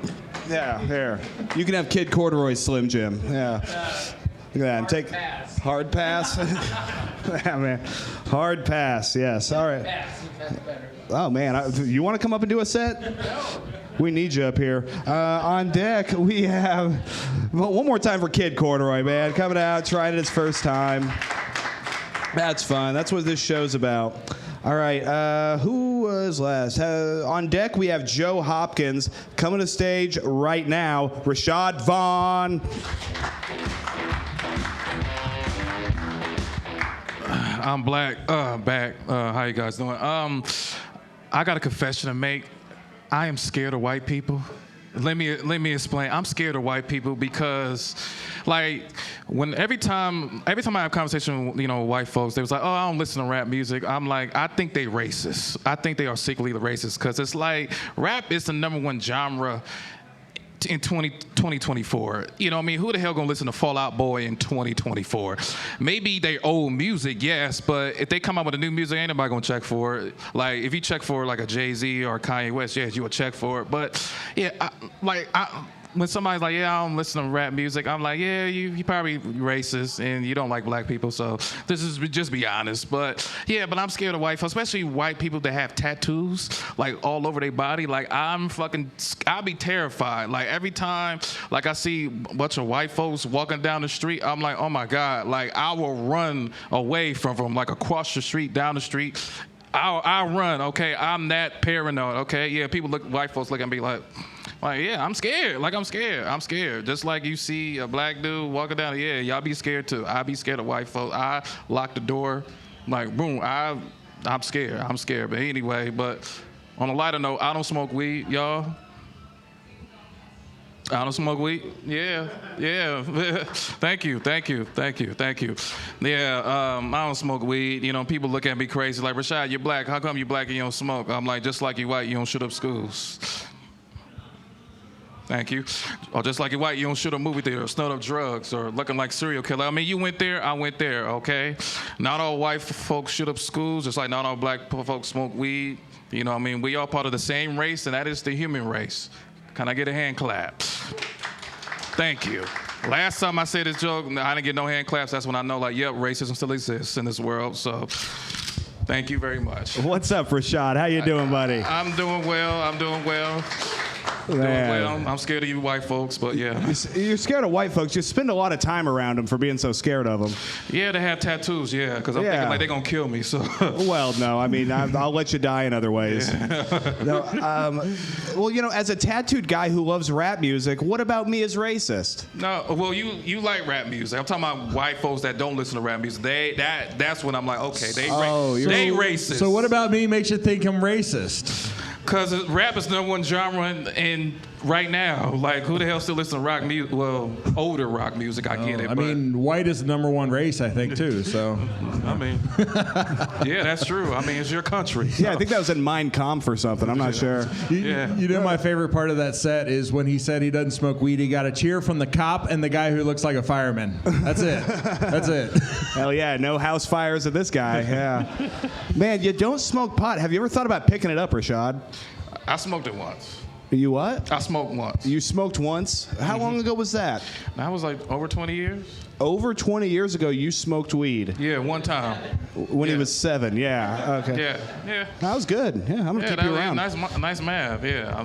Yeah. Here. You can have Kid Corduroy's Slim Jim. Yeah. Look at that. Take hard pass. Yeah, man. Hard pass. Yes. All right. Oh man, you want to come up and do a set? No. We need you up here. On deck, we have one more time for Kid Corduroy, man. Coming out, trying it his first time. That's fun. That's what this show's about. All right, who was last? On deck, we have Joe Hopkins coming to stage right now. Rashad Vaughn. I'm back. How you guys doing? I got a confession to make. I am scared of white people. Let me explain. I'm scared of white people because, like, every time I have conversation with white folks, they was like, "Oh, I don't listen to rap music." I'm like, I think they racist. I think they are secretly racist because it's like rap is the #1 genre in 2024. You know what I mean? Who the hell gonna listen to Fall Out Boy in 2024? Maybe they old music, yes, but if they come out with a new music, ain't nobody gonna check for it. Like, if you check for like a Jay-Z or Kanye West, yes, you would check for it. But yeah, when somebody's like, yeah, I don't listen to rap music, I'm like, yeah, you probably racist and you don't like black people, so this is just be honest. But yeah, but I'm scared of white folks, especially white people that have tattoos like all over their body. Like I'll be terrified. Like every time like I see a bunch of white folks walking down the street, I'm like, oh my God, like I will run away from them, like across the street, down the street. I'll run, okay? I'm that paranoid, okay? Yeah, white folks look at me like, yeah, I'm scared. Like, I'm scared. Just like you see a black dude walking down, yeah, y'all be scared too. I be scared of white folks. I lock the door, like, boom, I'm scared. But anyway, on a lighter note, I don't smoke weed, y'all. I don't smoke weed. Yeah. Thank you. Yeah, I don't smoke weed. People look at me crazy, like, Rashad, you're black. How come you black and you don't smoke? I'm like, just like you white, you don't shoot up schools. Thank you. Or just like you're white, you don't shoot up movie theaters, snort up drugs, or looking like serial killer. I mean, you went there, I went there, okay? Not all white folks shoot up schools, just like not all black folks smoke weed. You know what I mean? We all part of the same race, and that is the human race. Can I get a hand clap? Thank you. Last time I said this joke, I didn't get no hand claps. That's when I know, like, yep, racism still exists in this world. So, thank you very much. What's up, Rashad? How you doing, buddy? I'm doing well. Man. I'm scared of you white folks, but yeah. You're scared of white folks. You spend a lot of time around them for being so scared of them. Yeah, they have tattoos, yeah, because I'm thinking like they're going to kill me. So. Well, no, I mean, I'll let you die in other ways. Yeah. No, well, as a tattooed guy who loves rap music, what about me as racist? No, well, you like rap music. I'm talking about white folks that don't listen to rap music. That's when I'm like, okay, they racist. So what about me makes you think I'm racist? Because rap is the #1 genre and right now. Like, who the hell still listens to rock music? Well, older rock music, I get it. I but, mean, white is the #1 race, I think, too. So, I mean, yeah, that's true. I mean, it's your country. Yeah, I think that was in Mein Kampf or something. I'm not sure. you know, my favorite part of that set is when he said he doesn't smoke weed. He got a cheer from the cop and the guy who looks like a fireman. That's it. That's it. Hell yeah, no house fires of this guy. Yeah. Man, you don't smoke pot. Have you ever thought about picking it up, Rashad? I smoked it once. You what? I smoked once. You smoked once? How long ago was that? That was like over 20 years. Over 20 years ago, you smoked weed. Yeah, one time. When he was 7, yeah. Okay. Yeah. That was good. Yeah, I'm gonna keep you around. Nice math. Yeah,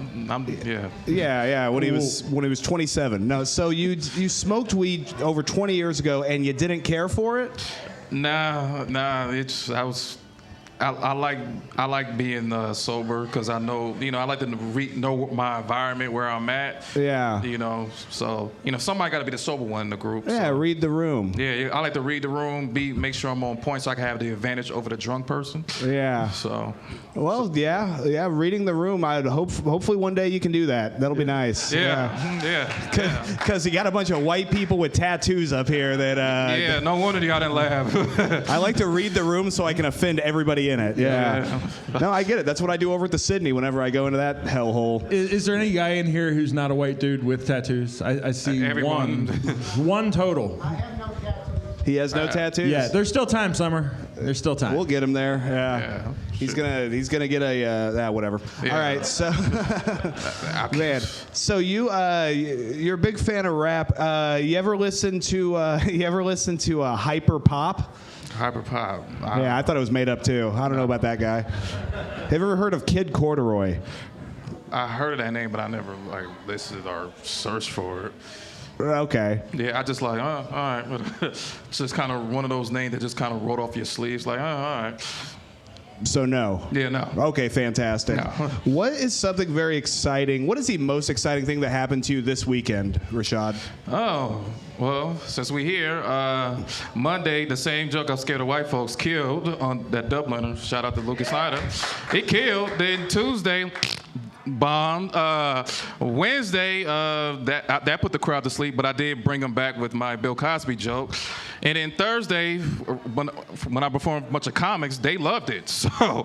yeah. Yeah. When he was 27. No, so you smoked weed over 20 years ago, and you didn't care for it? Nah. I like being sober because I know, I like to know my environment, where I'm at. Yeah. So somebody got to be the sober one in the group. Yeah, so. read the room. Yeah, I like to read the room, make sure I'm on point so I can have the advantage over the drunk person. Yeah. So. Well, yeah, reading the room. Hopefully one day you can do that. That'll be nice. Yeah. Because you got a bunch of white people with tattoos up here that. Yeah, no wonder y'all didn't laugh. I like to read the room so I can offend everybody in it. Yeah. No, I get it. That's what I do over at the Sydney whenever I go into that hellhole. Is there any guy in here who's not a white dude with tattoos? I see everyone. One total. He has no tattoos? Yeah, there's still time, Summer. There's still time. We'll get him there. Yeah. He's gonna get a whatever. Yeah. All right, so man, so you're a big fan of rap. You ever listen to Hyper Pop? Hyper Pop. Yeah, I thought it was made up too. I don't know about that guy. Have you ever heard of Kid Corduroy? I heard of that name, but I never listened or searched for it. Okay. Yeah, I just all right. It's just kind of one of those names that just kind of rolled off your sleeves, all right. So no. Yeah, no. Okay, fantastic. No. What is something very exciting? What is the most exciting thing that happened to you this weekend, Rashad? Oh, well, since we're here, Monday, the same joke I'm scared of white folks killed on that Dubliner. Shout out to Lucas Snyder. He killed. Then Tuesday, bombed. Wednesday, that put the crowd to sleep, but I did bring them back with my Bill Cosby joke. And then Thursday, when I performed a bunch of comics, they loved it. So,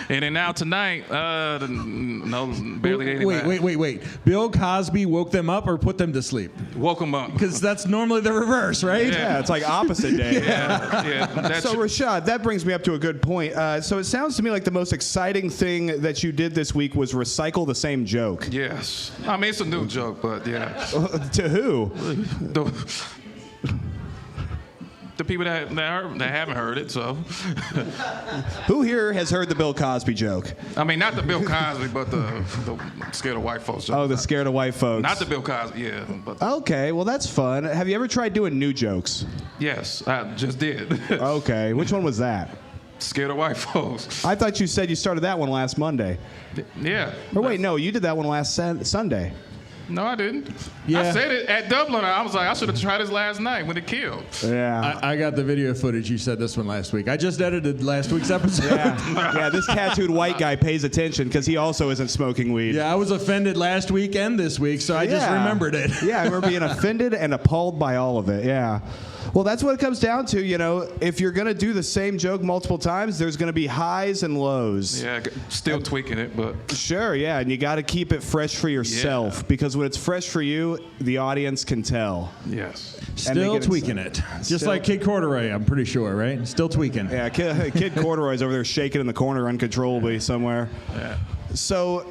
and then now tonight, no, barely anything. Wait. Bill Cosby woke them up or put them to sleep? Woke them up. Because that's normally the reverse, right? Yeah, it's like opposite day. Yeah. So Rashad, that brings me up to a good point. So it sounds to me like the most exciting thing that you did this week was recycle the same joke. Yes. I mean, it's a new joke, but yeah. To who? The people that haven't heard it, so. Who here has heard the Bill Cosby joke? I mean, not the Bill Cosby, but the scared of white folks joke. Oh, the scared of white folks. Not the Bill Cosby, yeah. But okay, well that's fun. Have you ever tried doing new jokes? yes, I just did. Okay, which one was that? Scared of white folks. I thought you said you started that one last Monday. Yeah. Or wait, no, you did that one last Sunday. No, I didn't. Yeah. I said it at Dublin. I was like, I should have tried this last night when it killed. Yeah. I got the video footage. You said this one last week. I just edited last week's episode. Yeah, this tattooed white guy pays attention because he also isn't smoking weed. Yeah, I was offended last week and this week, so I just remembered it. Yeah, I remember being offended and appalled by all of it. Yeah. Well, that's what it comes down to, If you're going to do the same joke multiple times, there's going to be highs and lows. Yeah, still tweaking it, but. Sure, yeah, and you got to keep it fresh for yourself because when it's fresh for you, the audience can tell. Yes. Still tweaking it. Just like Kid Corduroy, I'm pretty sure, right? Still tweaking. Yeah, Kid Corduroy's over there shaking in the corner uncontrollably somewhere. Yeah. So,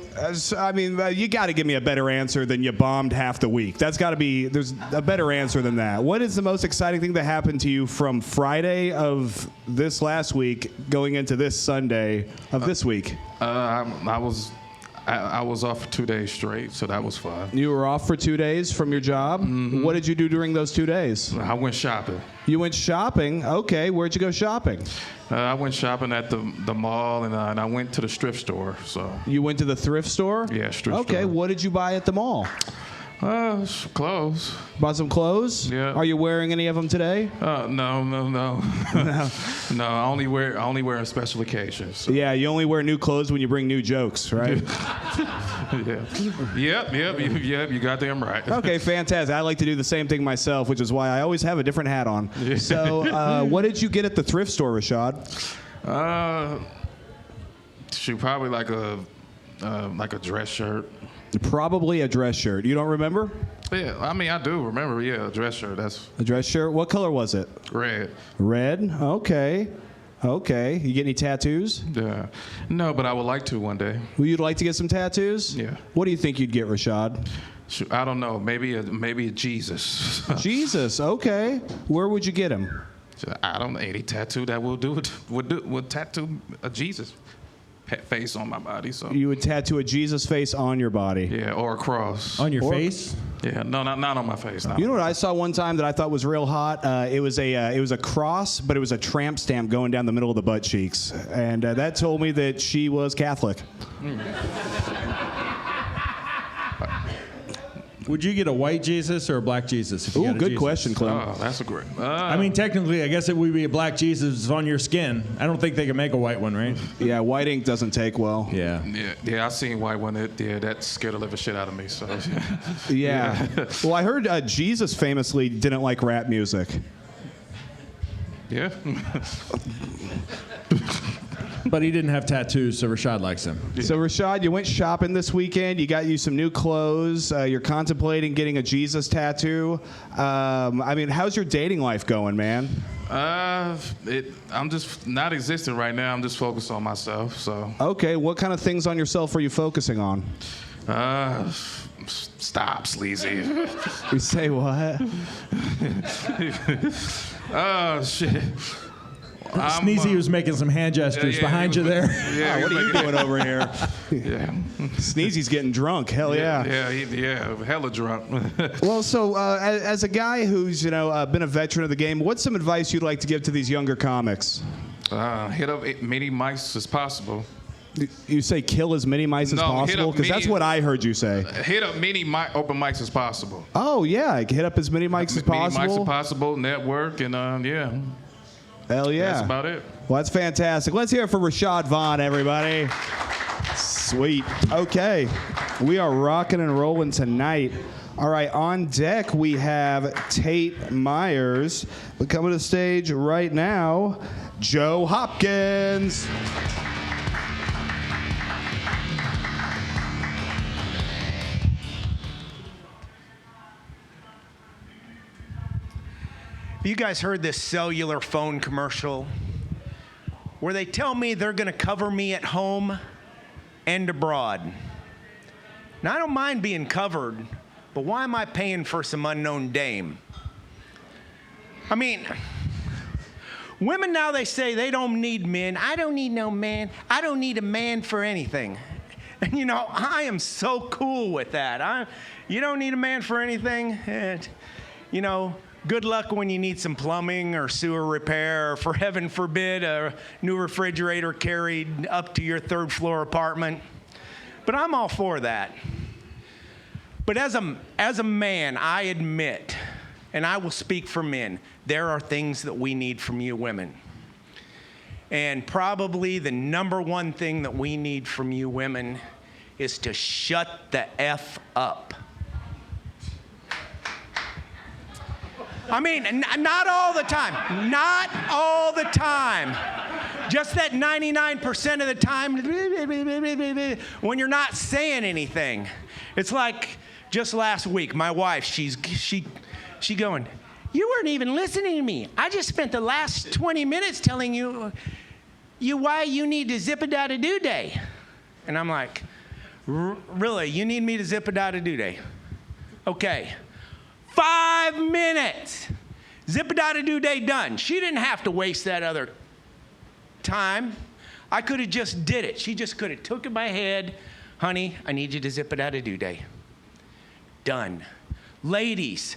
I mean, you got to give me a better answer than you bombed half the week. That's got to be, there's a better answer than that. What is the most exciting thing that happened to you from Friday of this last week going into this Sunday of this week? I was off for 2 days straight, so that was fun. You were off for 2 days from your job? Mm-hmm. What did you do during those 2 days? I went shopping. You went shopping? Okay, where'd you go shopping? I went shopping at the mall, and I went to the thrift store. So. You went to the thrift store? Yeah, thrift store. Okay, what did you buy at the mall? Clothes. Bought some clothes? Yeah. Are you wearing any of them today? No. No, I only wear on special occasions. So. Yeah, you only wear new clothes when you bring new jokes, right? Yeah. Yep, you got damn right. Okay, fantastic. I like to do the same thing myself, which is why I always have a different hat on. So, what did you get at the thrift store, Rashad? Probably like a dress shirt. Probably a dress shirt. You don't remember? Yeah, I mean I do remember. Yeah, a dress shirt. That's A dress shirt? What color was it? red. Red? Okay. Okay. You get any tattoos? Yeah. No, but I would like to one day. Well, you'd like to get some tattoos? Yeah. What do you think you'd get, Rashad? I don't know. Maybe a Jesus. Jesus. Okay. Where would you get him? I don't know. Any tattoo that will do it would tattoo a Jesus face on my body. So You would tattoo a Jesus face on your body. yeah, or a cross. On your face? Yeah, no, not on my face. No. You know what I saw one time that I thought was real hot? It was a cross, but it was a tramp stamp going down the middle of the butt cheeks, and that told me that she was Catholic. Would you get a white Jesus or a black Jesus? If you Ooh, got a good Jesus? question, Clem. Oh, that's a great. I mean, technically, I guess it would be a black Jesus on your skin. I don't think they can make a white one, right? Yeah, white ink doesn't take well. Yeah. Yeah, I seen white one. That scared the living shit out of me. So Yeah. Well, I heard Jesus famously didn't like rap music. yeah. But he didn't have tattoos, so Rashad likes him. So, Rashad, you went shopping this weekend. You got you some new clothes. You're contemplating getting a Jesus tattoo. I mean, how's your dating life going, man? I'm just not existing right now. I'm just focused on myself. So Okay, what kind of things on yourself are you focusing on? stop, sleazy. You say what? Oh shit. Sneezy was making some hand gestures yeah, behind you there. Yeah, What are you doing over here? yeah. Sneezy's getting drunk. Hell yeah. Yeah, hella drunk. Well, so as a guy who's been a veteran of the game, what's some advice you'd like to give to these younger comics? Hit up many mics as possible. You say kill as many mics as No, hit possible? up Because that's many- what I heard you say. Hit up many open mics as possible. Oh, yeah. Hit up as many mics as Many mics possible. as possible, network, and yeah. Hell yeah. That's about it. Well, that's fantastic. Let's hear it for Rashad Vaughn, everybody. Sweet. Okay. We are rocking and rolling tonight. All right, on deck we have Tate Myers. But coming to the stage right now, Joe Hopkins. You guys heard this cellular phone commercial where they tell me they're going to cover me at home and abroad. Now, I don't mind being covered, but why am I paying for some unknown dame? I mean, women now, they say they don't need men. I don't need no man. I don't need a man for anything. And I am so cool with that. You don't need a man for anything. And, good luck when you need some plumbing or sewer repair, or for heaven forbid, a new refrigerator carried up to your third floor apartment. But I'm all for that. But as a man, I admit, and I will speak for men, there are things that we need from you women. And probably the number one thing that we need from you women is to shut the F up. I mean, not all the time. Not all the time. Just that 99% of the time when you're not saying anything. It's like just last week, my wife, she going, you weren't even listening to me. I just spent the last 20 minutes telling you why you need to zip-a-da-da-do day. And I'm like, really? You need me to zip-a-da-da-do day? Okay. 5 minutes. Zip-a-da-da-do day done. She didn't have to waste that other time. I could have just did it. She just could have took it in my head. Honey, I need you to zip-a-da-da-do day. Done. Ladies,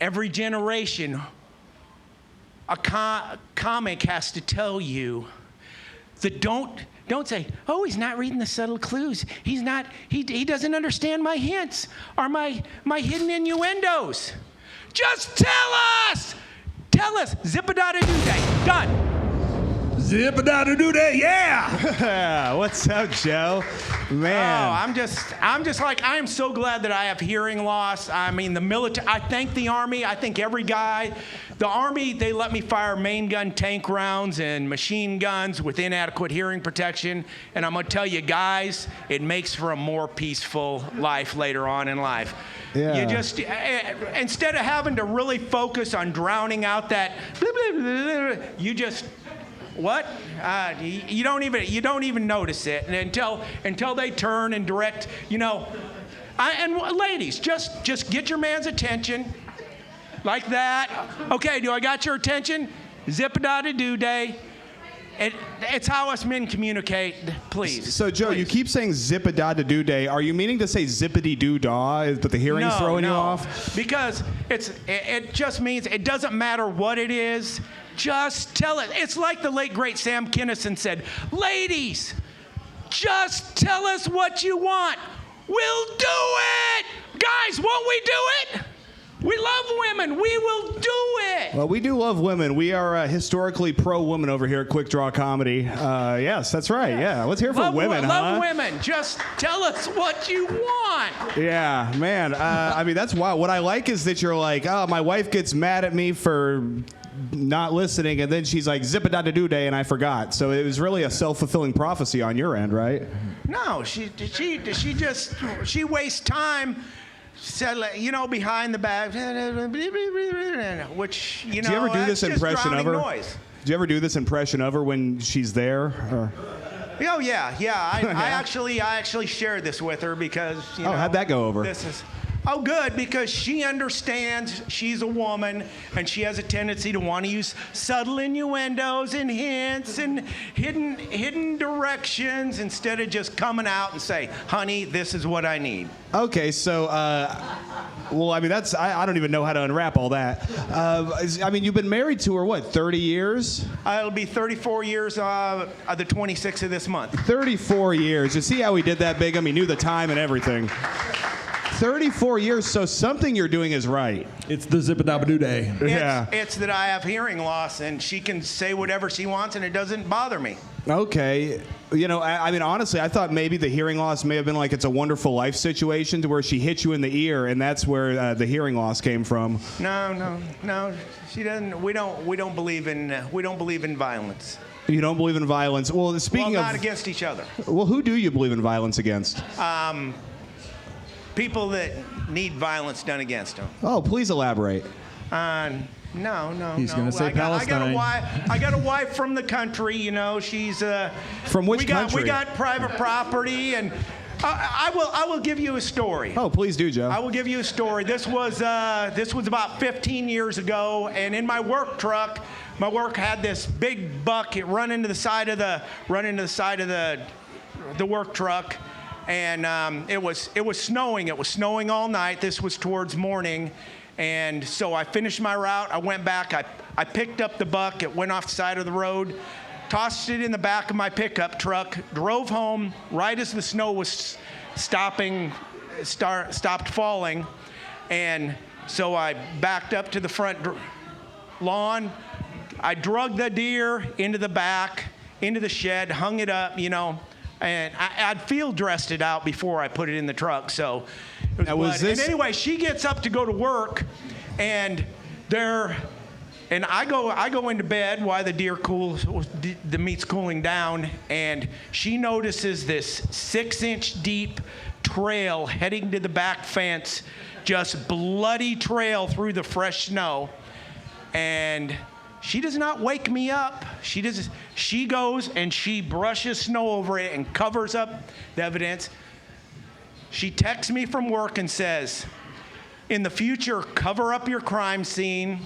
every generation, a comic has to tell you that don't Don't say, oh, he's not reading the subtle clues. He doesn't understand my hints or my hidden innuendos. Just tell us. Tell us. Zip-a-da-da-doo-day. Done. Zip-a-da-da-doo-day, yeah! What's up, Joe? Man. Oh, I'm just like, I am so glad that I have hearing loss. I mean, the military, I thank the Army. I think every guy. The Army, they let me fire main gun tank rounds and machine guns with inadequate hearing protection. And I'm going to tell you, guys, it makes for a more peaceful life later on in life. Yeah. You just, instead of having to really focus on drowning out that, blah, blah, blah, blah, you just, what? You don't even notice it until they turn and direct. You know, and ladies, just get your man's attention, like that. Okay, do I got your attention? Zip-a-da-da-doo-day. It's how us men communicate, please. So, Joe, please. you keep saying zip-a-da-da-doo-day. Are you meaning to say zippity-doo-dah, but the hearing's throwing you off? Because it just means it doesn't matter what it is. Just tell it. It's like the late, great Sam Kinison said, ladies, just tell us what you want. We'll do it. Guys, won't we do it? We love women. We will do it. Well, we do love women. We are historically pro-woman over here at Quik Draw Comedy. Yes, that's right. Yeah, let's hear from women, huh? Love women. Just tell us what you want. Yeah, man. I mean, that's wild. What I like is that you're like, oh, my wife gets mad at me for not listening, and then she's like, zip-a-da-da-doo-day, and I forgot. So it was really a self-fulfilling prophecy on your end, right? No, she wastes time. Said, you know, behind the back, which, you know, do you ever do this impression of her? Noise. Do you ever do this impression of her when she's there? Or? Oh yeah. I actually shared this with her because you know, how'd that go over? Good, because she understands she's a woman and she has a tendency to want to use subtle innuendos and hints and hidden directions instead of just coming out and say, honey, this is what I need. Okay, so, well, I mean, I don't even know how to unwrap all that. I mean, you've been married to her, what, 30 years? It'll be 34 years, the 26th of this month. 34 years. You see how he did that, Bigum? He knew the time and everything. 34 years, so something you're doing is right. It's the zip-a-da-ba-doo-day. Yeah. It's that I have hearing loss, and she can say whatever she wants, and it doesn't bother me. Okay. You know, I mean, honestly, I thought maybe the hearing loss may have been like It's a Wonderful Life situation to where she hit you in the ear, and that's where the hearing loss came from. No. She doesn't. We don't believe in violence. You don't believe in violence? Well, speaking of... not against each other. Well, who do you believe in violence against? People that need violence done against them. Oh, please elaborate. No. He's going to say Palestine. I got a wife from the country. You know, she's from which country? We got private property, and I will give you a story. Oh, please do, Joe. I will give you a story. This was about 15 years ago, and in my work truck, my work had this big buck. It run into the side of the work truck. And it was snowing. It was snowing all night. This was towards morning. And so I finished my route. I went back. I picked up the buck. It went off the side of the road, tossed it in the back of my pickup truck, drove home right as the snow was stopped falling. And so I backed up to the front lawn. I drug the deer into the back, into the shed, hung it up, you know. And I'd field dressed it out before I put it in the truck, so it was And anyway, she gets up to go to work, and I go into bed while the meat's cooling down, and she notices this 6-inch deep trail heading to the back fence, just bloody trail through the fresh snow, and she does not wake me up. She goes and she brushes snow over it and covers up the evidence. She texts me from work and says, in the future, cover up your crime scene.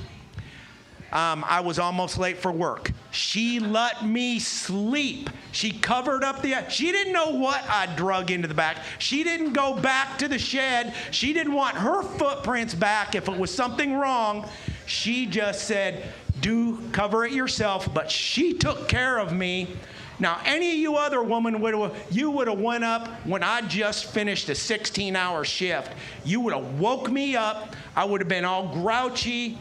I was almost late for work. She let me sleep. She covered up she didn't know what I drug into the back. She didn't go back to the shed. She didn't want her footprints back if it was something wrong. She just said, do cover it yourself. But she took care of me Now, any of you other women would have went up when I just finished a 16-hour shift. You would have woke me up. I would have been all grouchy,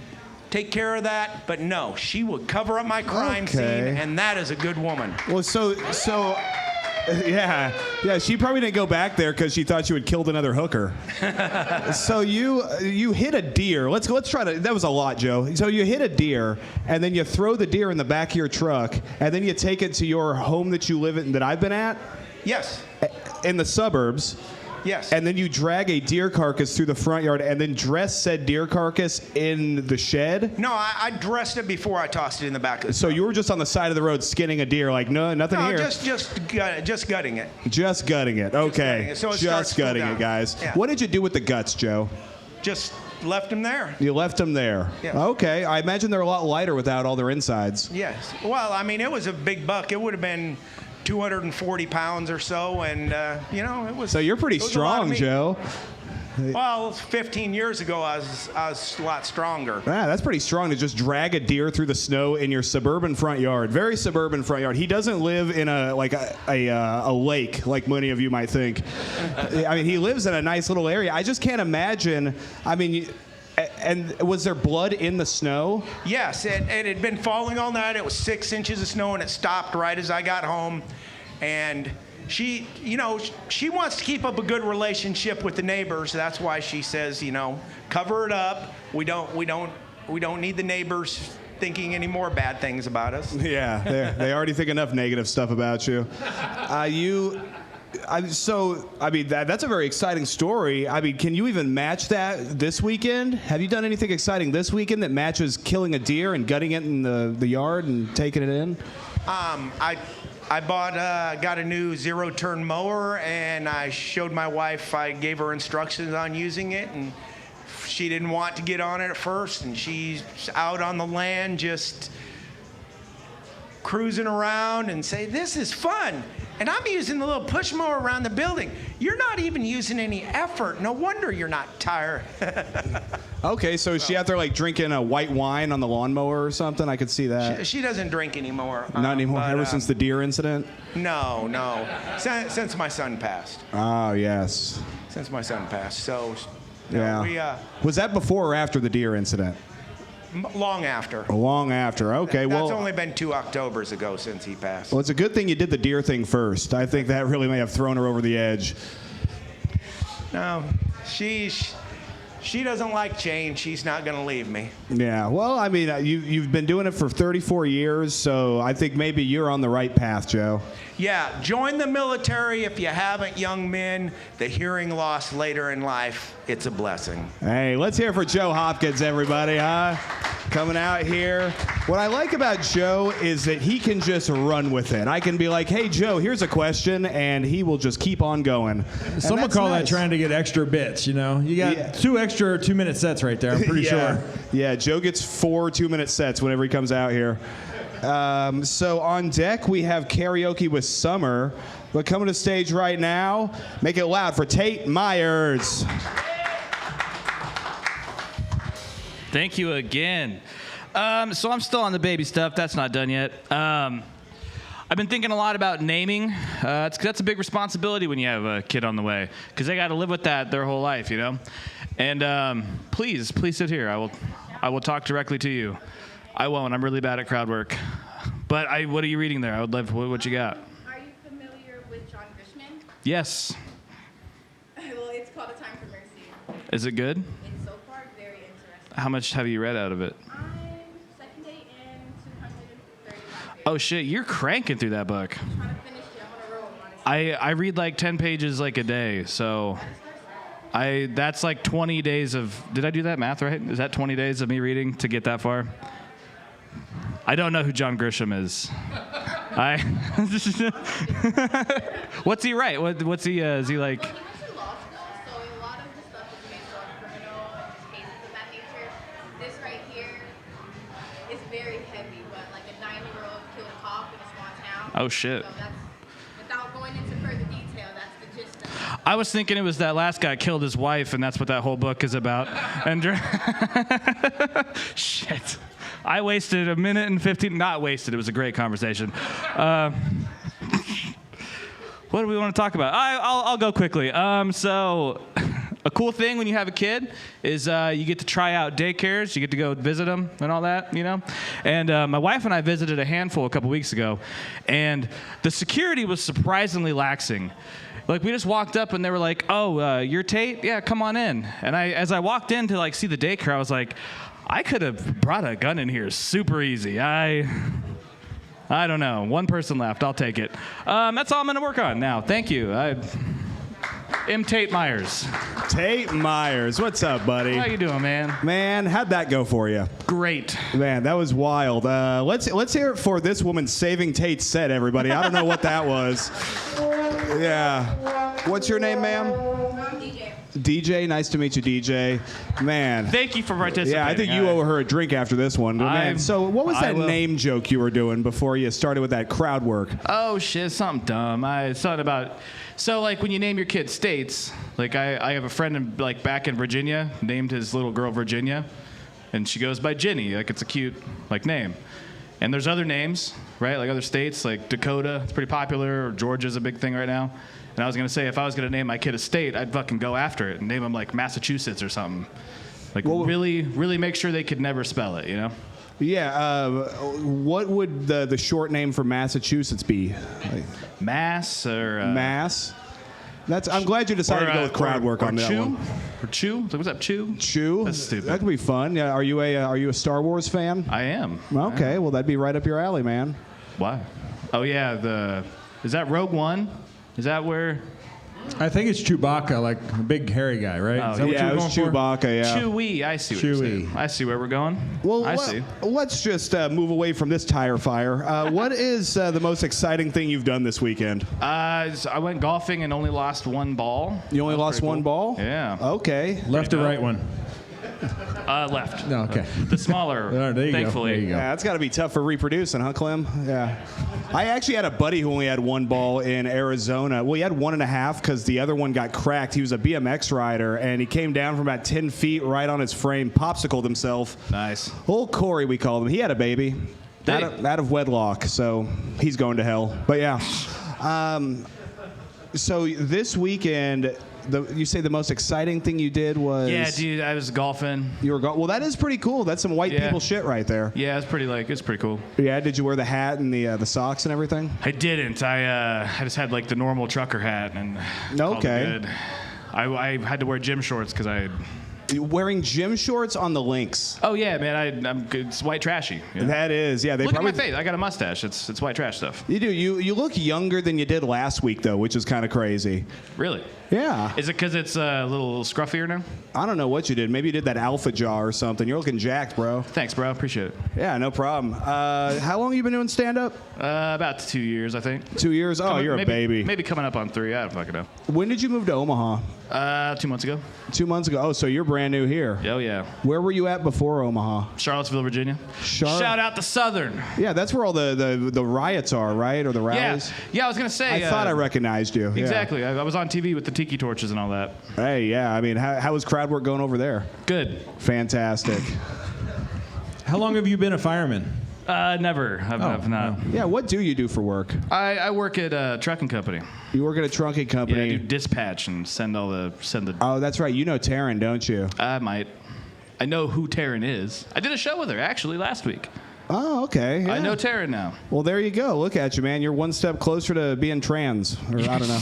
take care of that. But no, she would cover up my crime scene, and that is a good woman. Well, yeah, she probably didn't go back there because she thought you had killed another hooker. So you hit a deer. Let's try to. That was a lot, Joe. So you hit a deer, and then you throw the deer in the back of your truck, and then you take it to your home that you live in, that I've been at. Yes. In the suburbs. Yes. And then you drag a deer carcass through the front yard and then dress said deer carcass in the shed? No, I dressed it before I tossed it in the back of the So truck. you were just on the side of the road skinning a deer, like, no, nothing here. Just gutting it. Just gutting it. Okay. gutting it, so it starts Just to cool gutting down. it, guys. Yeah. What did you do with the guts, Joe? Just left him there. You left them there. Yeah. Okay. I imagine they're a lot lighter without all their insides. Yes. Well, I mean, it was a big buck. It would have been 240 pounds or so, and it was. So you're pretty it was a lot of strong, meat. Joe. Well, 15 years ago, I was a lot stronger. Ah, that's pretty strong to just drag a deer through the snow in your suburban front yard. Very suburban front yard. He doesn't live in a lake like many of you might think. I mean, he lives in a nice little area. I just can't imagine. I mean, and was there blood in the snow? Yes, it had been falling all night. It was 6 inches of snow, and it stopped right as I got home. And she wants to keep up a good relationship with the neighbors. That's why she says, cover it up. We don't need the neighbors thinking any more bad things about us. Yeah, they already think enough negative stuff about you. That's a very exciting story. I mean, can you even match that this weekend? Have you done anything exciting this weekend that matches killing a deer and gutting it in the yard and taking it in? I got a new zero-turn mower, and I showed my wife. I gave her instructions on using it, and she didn't want to get on it at first, and she's out on the land just cruising around and say, "This is fun." And I'm using the little push mower around the building. You're not even using any effort. No wonder you're not tired. Okay, so is she out there like drinking a white wine on the lawnmower or something? I could see that. She doesn't drink anymore. Not anymore, but, ever since the deer incident? No. Since my son passed. Oh, yes. Since my son passed. So, Yeah. Was that before or after the deer incident? Long after. Long after. Okay, well. That's only been 2 Octobers ago since he passed. Well, it's a good thing you did the deer thing first. I think that really may have thrown her over the edge. No, she doesn't like change. She's not going to leave me. Yeah, well, I mean, you've been doing it for 34 years, so I think maybe you're on the right path, Joe. Yeah, join the military if you haven't, young men. The hearing loss later in life, it's a blessing. Hey, let's hear it for Joe Hopkins, everybody, huh? Coming out here. What I like about Joe is that he can just run with it. I can be like, hey, Joe, here's a question, and he will just keep on going. And Some would that's call nice. that trying to get extra bits, You got 2 extra 2-minute sets right there, I'm pretty sure. Yeah, Joe gets 4 2-minute sets whenever he comes out here. So on deck, we have Karaoke with Summer. But coming to stage right now, make it loud for Tate Myers. Thank you again. So I'm still on the baby stuff. That's not done yet. I've been thinking a lot about naming. That's a big responsibility when you have a kid on the way, because they got to live with that their whole life, And please sit here. I will talk directly to you. I won't. I'm really bad at crowd work. But what are you reading there? I would love what you got. Are you familiar with John Grisham? Yes. Well, it's called A Time for Mercy. Is it good? It's so far very interesting. How much have you read out of it? I'm second day in 235 pages. Oh shit, you're cranking through that book. I'm trying to finish it. I'm on a roll, honestly. I read like 10 pages like a day, so that's like 20 days of. Did I do that math right? Is that 20 days of me reading to get that far? I don't know who John Grisham is. What's he write? What's he? Is he like? Well, he went to law school, so a lot of the stuff is based on criminal cases of that nature. This right here is very heavy, but like a 9-year-old killed a cop in a small town. Oh shit. So that's, without going into further detail, that's the gist of it. I was thinking it was that last guy killed his wife, and that's what that whole book is about. And shit. I wasted a minute and 15. Not wasted. It was a great conversation. What do we want to talk about? I'll go quickly. So, a cool thing when you have a kid is you get to try out daycares. You get to go visit them and all that, you know? And my wife and I visited a handful a couple weeks ago, and the security was surprisingly laxing. Like, we just walked up and they were like, oh, you're Tate? Yeah, come on in. And as I walked in to like see the daycare, I was like, I could have brought a gun in here super easy. I don't know. One person left. I'll take it. That's all I'm going to work on now. Thank you. I'm Tate Myers. Tate Myers, what's up, buddy? How you doing, man? Man, how'd that go for you? Great. Man, that was wild. Let's hear it for this woman saving Tate's set, everybody. I don't know what that was. Yeah. What's your name, ma'am? DJ. DJ, nice to meet you, DJ. Man. Thank you for participating. Yeah, I think you owe her a drink after this one. But man, so what was that name joke you were doing before you started with that crowd work? Oh, shit, something dumb. Something about... So, like, when you name your kid states, like, I have a friend back in Virginia, named his little girl Virginia, and she goes by Ginny. Like, it's a cute, like, name. And there's other names, right? Like, other states, like Dakota, it's pretty popular, or Georgia's a big thing right now. And I was going to say, if I was going to name my kid a state, I'd fucking go after it and name him, like, Massachusetts or something. Like, really, really make sure they could never spell it, you know? Yeah, what would the short name for Massachusetts be? Mass or... Mass? I'm glad you decided to go with crowd work on that one. Or Chew? What's up, Chew? Chew? That's stupid. That could be fun. Yeah, are you a Star Wars fan? I am. Okay, well, that'd be right up your alley, man. Why? Oh, yeah, is that Rogue One? Is that where... I think it's Chewbacca, like a big hairy guy, right? Oh, Is that what yeah, you it were was going for? Chewbacca, yeah. Chewie, I see what you're saying. I see where we're going. Well, I see. Let's just move away from this tire fire. What is the most exciting thing you've done this weekend? I went golfing and only lost one ball. You only lost one ball? Yeah. Okay. Left or right one? Left. No, okay. The smaller, There you thankfully. go. There you go. Yeah, that's got to be tough for reproducing, huh, Clem? Yeah. I actually had a buddy who only had one ball in Arizona. Well, he had 1.5 because the other one got cracked. He was a BMX rider, and he came down from about 10 feet right on his frame, popsicled himself. Nice. Old Corey, we called him. He had a baby out of wedlock, so he's going to hell. But yeah. So this weekend... you say the most exciting thing you did was... Yeah, dude, I was golfing. You were well, that is pretty cool. That's some white people shit right there. Yeah, it's pretty cool. Yeah, did you wear the hat and the socks and everything? I didn't. I just had like the normal trucker hat and. Okay. Good. I had to wear gym shorts because I. Wearing gym shorts on the links. Oh yeah, man, I'm good. It's white trashy. You know? That is, yeah. Look at my face. I got a mustache. It's white trash stuff. You do. You look younger than you did last week though, which is kind of crazy. Really? Yeah. Is it because it's a little scruffier now? I don't know what you did. Maybe you did that alpha jaw or something. You're looking jacked, bro. Thanks, bro. Appreciate it. Yeah, no problem. How long have you been doing stand-up? About 2 years, I think. 2 years? Oh, you're a baby. Maybe coming up on 3. I don't fucking know. When did you move to Omaha? 2 months ago. 2 months ago. Oh, so you're brand new here. Oh, yeah. Where were you at before Omaha? Charlottesville, Virginia. Shout out to Southern. Yeah, that's where all the riots are, right? Or the rallies? Yeah, I was going to say. I thought I recognized you. Exactly. Yeah. I was on TV with the tiki torches and all that. Hey, yeah. I mean, how was crowd work going over there? Good. Fantastic. How long have you been a fireman? Never. I've not. Yeah, what do you do for work? I work at a trucking company. You work at a trucking company? Yeah, I do dispatch and send the. Oh, that's right. You know Taryn, don't you? I might. I know who Taryn is. I did a show with her, actually, last week. Oh, okay. Yeah. I know Taryn now. Well, there you go. Look at you, man. You're one step closer to being trans. Or I don't know.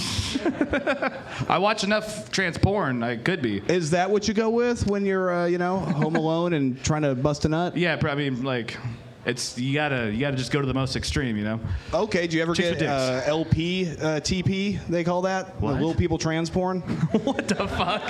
I watch enough trans porn. I could be. Is that what you go with when you're, home alone and trying to bust a nut? Yeah, I mean, like... you gotta just go to the most extreme, you know. Okay, do you ever get LP, TP? They call that what? Little people trans porn. What the fuck?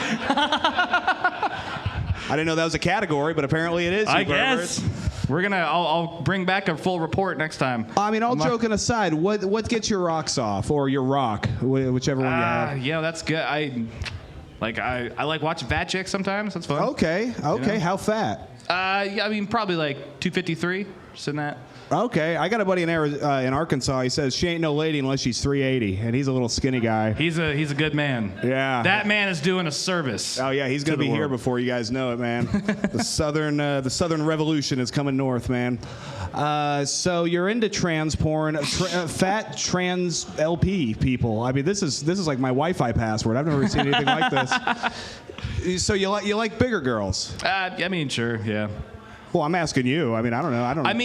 I didn't know that was a category, but apparently it is. I guess I'll bring back a full report next time. I mean, all joking aside, what gets your rocks off or your rock, whichever one you have? Yeah, that's good. I like watching fat chicks sometimes. That's fun. Okay. You know? How fat? Yeah, I mean, probably like 253. in that. Okay, I got a buddy in Arkansas. He says she ain't no lady unless she's 380, and he's a little skinny guy. He's a good man. Yeah. That man is doing a service. Oh yeah, he's gonna be here before you guys know it, man. the Southern Revolution is coming north, man. So you're into trans porn, fat trans LP people. I mean, this is like my Wi-Fi password. I've never seen anything like this. So you like bigger girls? I mean, sure, yeah. Well, I'm asking you. I mean, I don't know. I'm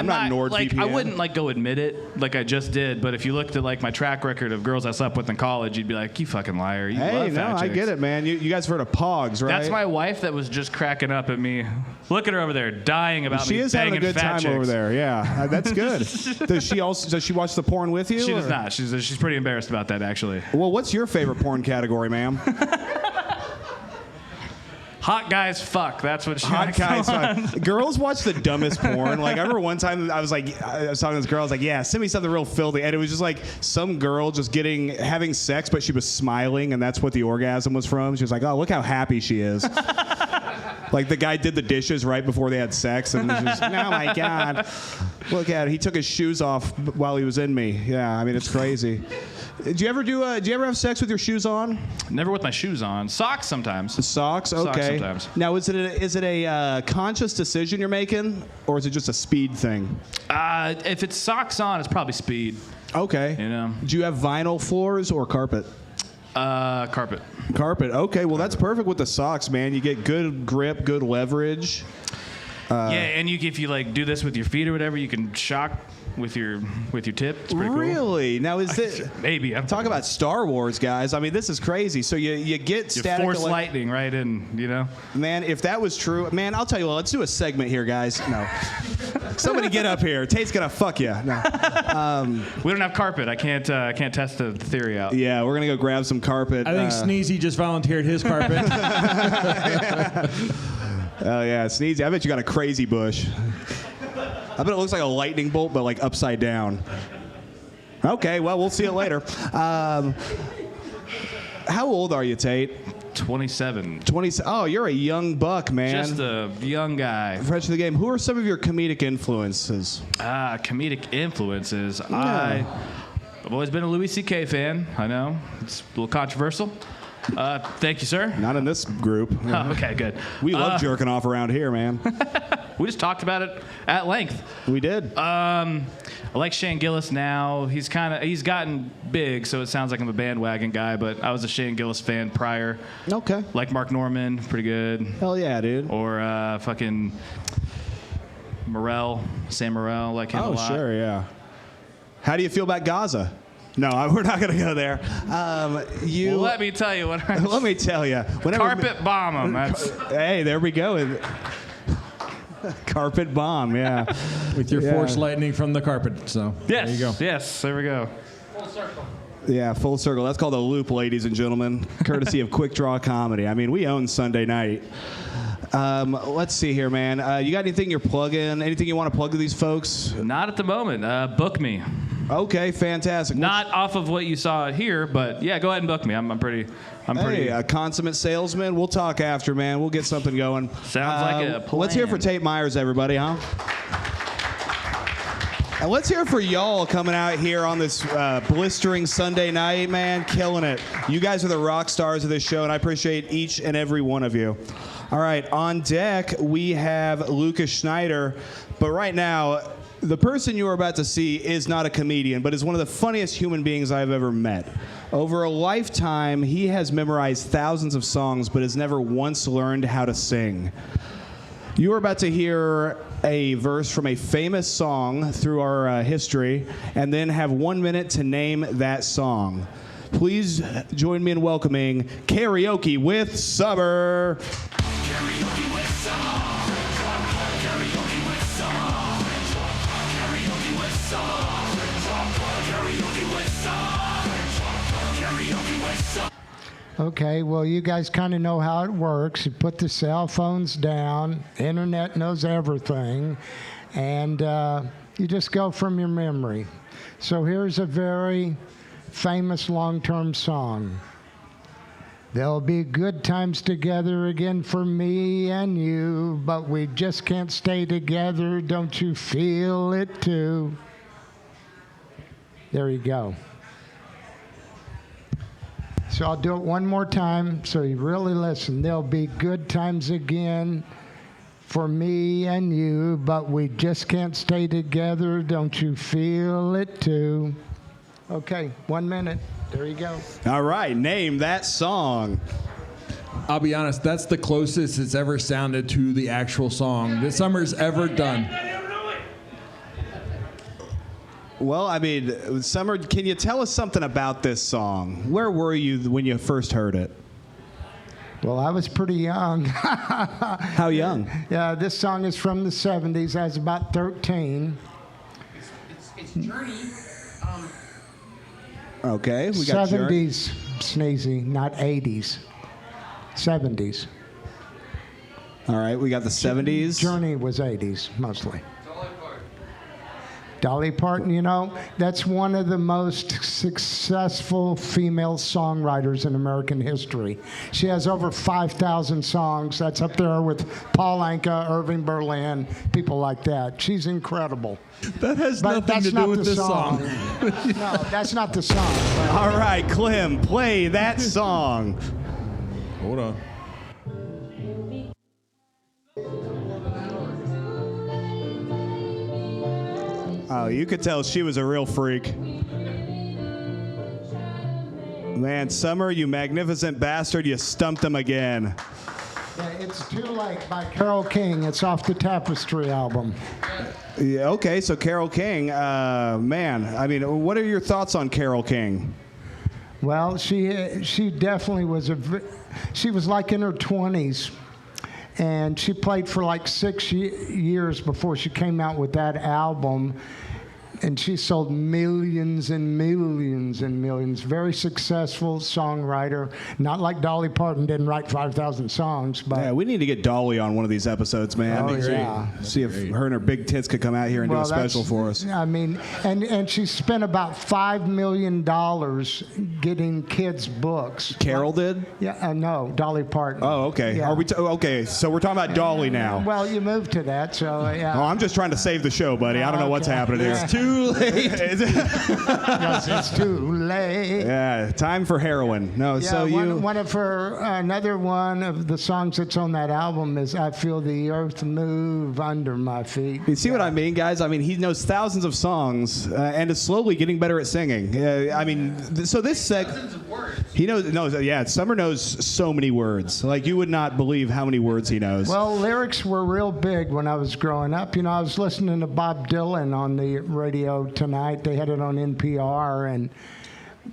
not like NordVPN. I wouldn't like go admit it like I just did, but if you looked at like my track record of girls I slept with in college, you'd be like, you fucking liar. You Hey, love no, fat I chicks. get it, man. You guys have heard of Pogs, right? That's my wife that was just cracking up at me. Look at her over there, dying about She me is banging having a good fat time chicks. over there. Yeah, that's good. Does she watch the porn with you? She or? does not. She's pretty embarrassed about that, actually. Well, what's your favorite porn category, ma'am? Hot guys fuck. That's what she Hot likes. guys. Girls watch the dumbest porn. Like I remember one time I was talking to this girl. I was like, "Yeah, send me something real filthy," and it was just like some girl just having sex, but she was smiling, and that's what the orgasm was from. She was like, "Oh, look how happy she is." Like the guy did the dishes right before they had sex, and it was just, oh my god, look at it. He took his shoes off while he was in me. Yeah, I mean it's crazy. Did you ever have sex with your shoes on? Never with my shoes on. Socks sometimes. Socks, okay. Socks sometimes. Now, is it a conscious decision you're making, or is it just a speed thing? If it's socks on, it's probably speed. Okay. You know. Do you have vinyl floors or carpet? Carpet. Carpet. Okay. Well, that's perfect with the socks, man. You get good grip, good leverage. Yeah, and if you like do this with your feet or whatever, you can shock with your tip. It's pretty cool. Really? Now is it? Maybe. Talk about Star Wars, guys. I mean, this is crazy. So you get You static force lightning right in, you know? Man, if that was true, man, I'll tell you what. Let's do a segment here, guys. No, somebody get up here. Tate's gonna fuck you. No. We don't have carpet. I can't test the theory out. Yeah, we're gonna go grab some carpet. I think Sneezy just volunteered his carpet. Oh yeah, Sneezy. I bet you got a crazy bush. I bet it looks like a lightning bolt, but like upside down. Okay, well, we'll see it later. How old are you, Tate? 27. 20. Oh, you're a young buck, man. Just a young guy. Fresh to the game. Who are some of your comedic influences? Comedic influences. Yeah. I've always been a Louis C.K. fan. I know. It's a little controversial. Thank you, sir. Not in this group. Oh, okay, good. We love jerking off around here, man. We just talked about it at length. We did. I like Shane Gillis now. He's gotten big, so it sounds like I'm a bandwagon guy, but I was a Shane Gillis fan prior. Okay. Like Mark Norman, pretty good. Hell yeah, dude. Or fucking Morrell, Sam Morrell, like him a lot. Oh, sure, yeah. How do you feel about Gaza? No, we're not going to go there. Well, let me tell you what. Let me tell you. Carpet bomb them. Hey, there we go. Carpet bomb, yeah. With your force lightning from the carpet. So Yes. there you go. Yes, there we go. Yeah, full circle. That's called a loop, ladies and gentlemen, courtesy of Quik Draw Comedy. I mean, we own Sunday night. Let's see here, man. You got anything you're plugging? Anything you want to plug to these folks? Not at the moment. Book me. Okay, fantastic. Not off of what you saw here, but yeah, go ahead and book me. I'm pretty. Hey, a consummate salesman. We'll talk after, man. We'll get something going. Sounds like a plan. Let's hear for Tate Myers, everybody, huh? And let's hear for y'all coming out here on this blistering Sunday night, man. Killing it. You guys are the rock stars of this show, and I appreciate each and every one of you. All right, on deck, we have Lucas Schneider. But right now, the person you are about to see is not a comedian, but is one of the funniest human beings I've ever met. Over a lifetime, he has memorized thousands of songs, but has never once learned how to sing. You are about to hear a verse from a famous song through our history, and then have 1 minute to name that song. Please join me in welcoming Karaoke with Summer. Karaoke with Summer. Karaoke with Summer. Karaoke with Summer. Karaoke with Summer. Karaoke with Summer. Okay, well, you guys kind of know how it works. You put the cell phones down, internet knows everything, and you just go from your memory. So here's a very famous long-term song. There'll be good times together again for me and you, but we just can't stay together. Don't you feel it too? There you go. So I'll do it one more time so you really listen. There'll be good times again for me and you, but we just can't stay together. Don't you feel it too? Okay, 1 minute. There you go. All right, name that song. I'll be honest, that's the closest it's ever sounded to the actual song that Summer's ever done. Well, I mean, Summer, can you tell us something about this song? Where were you when you first heard it? Well, I was pretty young. How young? Yeah, this song is from the 70s. I was about 13. It's Journey. Okay, we got 70s, sneezy, not 80s. 70s. All right, we got the 70s. Journey was 80s, mostly. Dolly Parton, you know, that's one of the most successful female songwriters in American history. She has over 5,000 songs. That's up there with Paul Anka, Irving Berlin, people like that. She's incredible. That has But nothing that's to not do with the this song. No, that's not the song. All right, Clem, play that song. Hold on. Oh, you could tell she was a real freak. Man, Summer, you magnificent bastard, you stumped him again. Yeah, It's Too Late by Carole King. It's off the Tapestry album. Yeah, okay, so Carole King, man, I mean, what are your thoughts on Carole King? Well, she definitely was she was like in her 20s, and she played for like 6 years before she came out with that album, and she sold millions and millions and millions. Very successful songwriter. Not like Dolly Parton didn't write 5,000 songs, but Yeah, we need to get Dolly on one of these episodes, man. Oh, yeah. See if her and her big tits could come out here and do a special for us. I mean, and she spent about $5 million getting kids books. Carol did? Yeah, no, Dolly Parton. Oh, okay. Yeah. Are we? Okay, so we're talking about Dolly now. Well, you moved to that, so yeah. Oh, I'm just trying to save the show, buddy. I don't know what's Okay. happening here. Yeah. It's too late. Yes, it's too late. Yeah, time for heroin. No, Yeah, so you. one of her, another one of the songs that's on that album is "I Feel the Earth Move Under My Feet." You see what I mean, guys? I mean, he knows thousands of songs and is slowly getting better at singing. I mean, so this he knows. Yeah, Summer knows so many words. Like you would not believe how many words he knows. Well, lyrics were real big when I was growing up. You know, I was listening to Bob Dylan on the radio tonight. They had it on NPR, and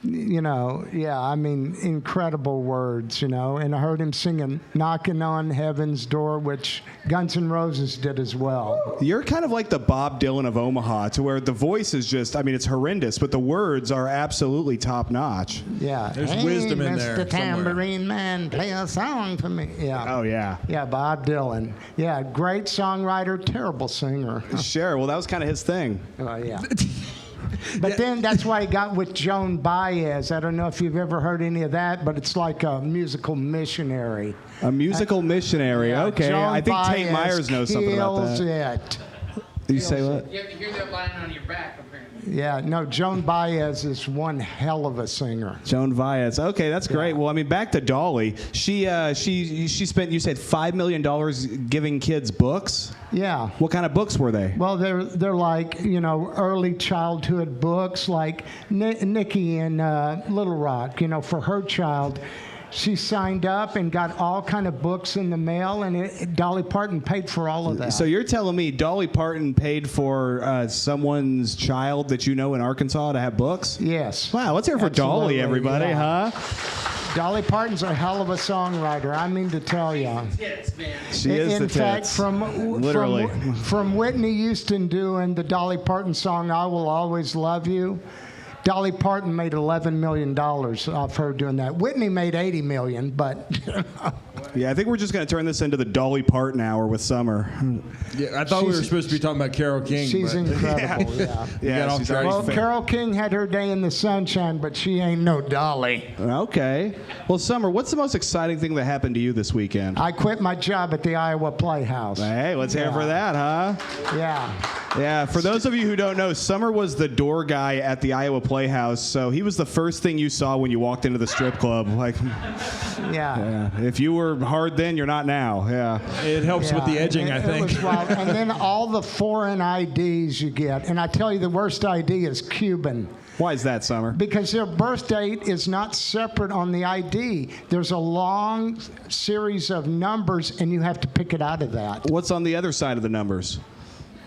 you know, yeah, I mean, incredible words, you know. And I heard him singing "Knocking on Heaven's Door," which Guns N' Roses did as well. You're kind of like the Bob Dylan of Omaha, to where the voice is just, I mean, it's horrendous, but the words are absolutely top notch. Yeah. There's hey, wisdom in there Mr. Tambourine Man, play a song for me. Yeah. Oh, yeah. Yeah, Bob Dylan. Yeah, great songwriter, terrible singer. Sure. Well, that was kind of his thing. Oh, yeah. But then that's why he got with Joan Baez. I don't know if you've ever heard any of that, but it's like a musical missionary. A musical missionary. Yeah, Okay. Joan I think Tate Baez Myers knows something about kills that. it. You say what? You have to hear that line on your back, apparently. Yeah, no, Joan Baez is one hell of a singer. Joan Baez. Okay, that's great. Yeah. Well, I mean, back to Dolly. She spent, you said, $5 million giving kids books. Yeah. What kind of books were they? Well, they're like, you know, early childhood books, like Nikki in Little Rock, you know, for her child. She signed up and got all kind of books in the mail, and Dolly Parton paid for all of that. So you're telling me Dolly Parton paid for someone's child that you know in Arkansas to have books? Yes. Wow, let's hear it for Dolly, Absolutely, everybody, yeah. huh? Dolly Parton's a hell of a songwriter. I mean to tell you. She is the In fact, tits. from Whitney Houston doing the Dolly Parton song "I Will Always Love You," Dolly Parton made $11 million off her doing that. Whitney made $80 million, but Yeah, I think we're just going to turn this into the Dolly Parton hour with Summer. Yeah, I thought we were supposed to be talking about Carole King. she's but incredible. Yeah. Yeah, she's already Well, Carole King had her day in the sunshine, but she ain't no Dolly. Okay. Well, Summer, what's the most exciting thing that happened to you this weekend? I quit my job at the Iowa Playhouse. Hey, let's hear for that, huh? Yeah. Yeah, for those of you who don't know, Summer was the door guy at the Iowa Playhouse, so he was the first thing you saw when you walked into the strip club. Like, Yeah. if you were hard then, you're not now. Yeah. it helps with the edging, I It think. was wild. And then all the foreign IDs you get. And I tell you, the worst ID is Cuban. Why is that, Summer? Because their birth date is not separate on the ID. There's a long series of numbers, and you have to pick it out of that. What's on the other side of the numbers?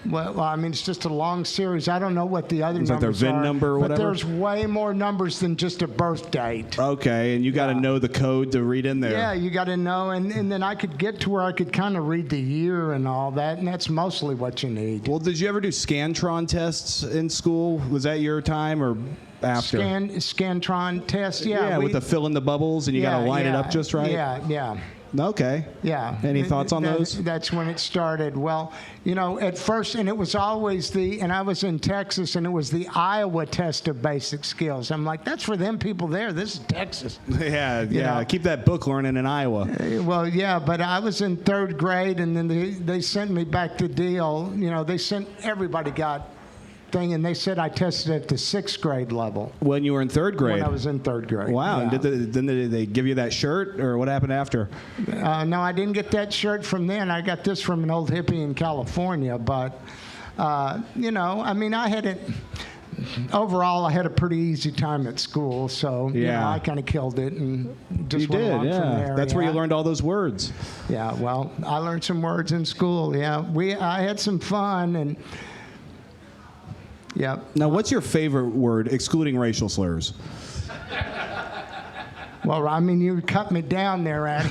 Well, I mean, it's just a long series. I don't know what the other Is that their numbers VIN are. number or but whatever? there's way more numbers than just a birth date. Okay, and you got to know the code to read in there. Yeah, you got to know. And then I could get to where I could kind of read the year and all that, and that's mostly what you need. Well, did you ever do Scantron tests in school? Was that your time or after? Scantron test, yeah. Yeah, with the fill in the bubbles, and you got to line it up just right? Yeah. Okay. Yeah. Any thoughts on those? That's when it started. Well, at first, and it was always and I was in Texas, and it was the Iowa test of basic skills. I'm like, that's for them people there. This is Texas. Yeah. Keep that book learning in Iowa. Well, yeah, but I was in third grade, and then they sent me back the deal. They sent everybody got thing, and they said I tested at the 6th grade level. When you were in third grade? When I was in third grade. Wow. Yeah. And did they give you that shirt, or what happened after? No, I didn't get that shirt from then. I got this from an old hippie in California. But, I mean, overall, I had a pretty easy time at school. So, I kind of killed it and just went along from there. That's where you learned all those words. Yeah, well, I learned some words in school. Yeah, I had some fun and. Yeah. Now, what's your favorite word, excluding racial slurs? Well, I mean, you cut me down there, Addy.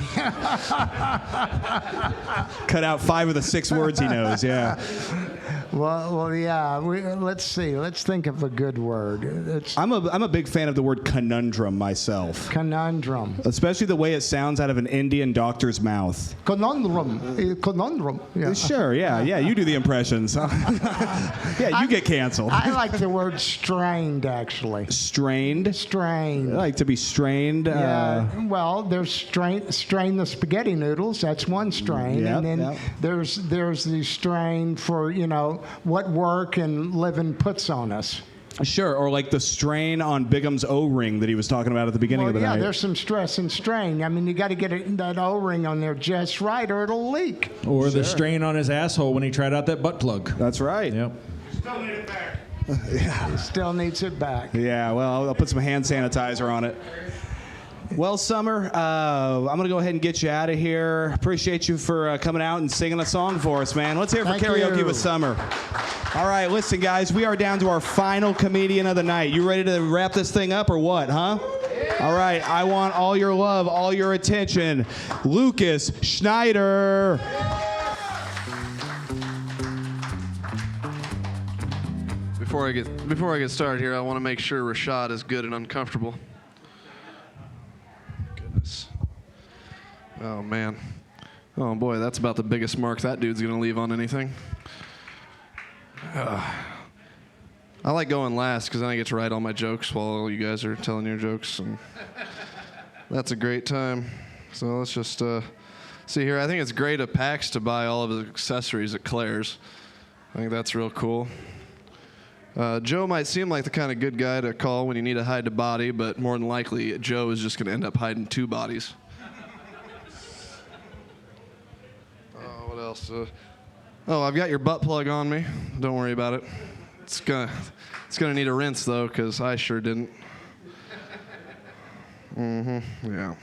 Cut out 5 of the 6 words he knows, yeah. Well, yeah. Let's see. Let's think of a good word. I'm a big fan of the word conundrum myself. Conundrum. Especially the way it sounds out of an Indian doctor's mouth. Conundrum. Conundrum. Yeah. Sure, yeah. You do the impressions. Yeah, you get canceled. I like the word strained, actually. Strained? Strained. I like to be strained. Yeah. Well, there's strain the spaghetti noodles. That's one strain. Yep, and then there's the strain for, what work and living puts on us. Sure, or like the strain on Bigum's O-ring that he was talking about at the beginning of the night. There's some stress and strain. I mean, you got to get that O-ring on there just right, or it'll leak. Or the strain on his asshole when he tried out that butt plug. That's right. Yep. Still need it back. Yeah. Still needs it back. Yeah, well, I'll put some hand sanitizer on it. Well, Summer, I'm going to go ahead and get you out of here. Appreciate you for coming out and singing a song for us, man. Let's hear it for karaoke with Summer. All right, listen, guys, we are down to our final comedian of the night. You ready to wrap this thing up or what, huh? All right, I want all your love, all your attention. Lucas Schneider. Before I get started here, I want to make sure Rashad is good and uncomfortable. Goodness. Oh, man. Oh, boy, that's about the biggest mark that dude's going to leave on anything. I like going last because then I get to write all my jokes while all you guys are telling your jokes. And that's a great time. So let's just see here. I think it's great of Pax to buy all of his accessories at Claire's. I think that's real cool. Joe might seem like the kind of good guy to call when you need to hide a body, but more than likely, Joe is just going to end up hiding 2 bodies. What else? I've got your butt plug on me. Don't worry about it. It's gonna need a rinse though, because I sure didn't. Yeah.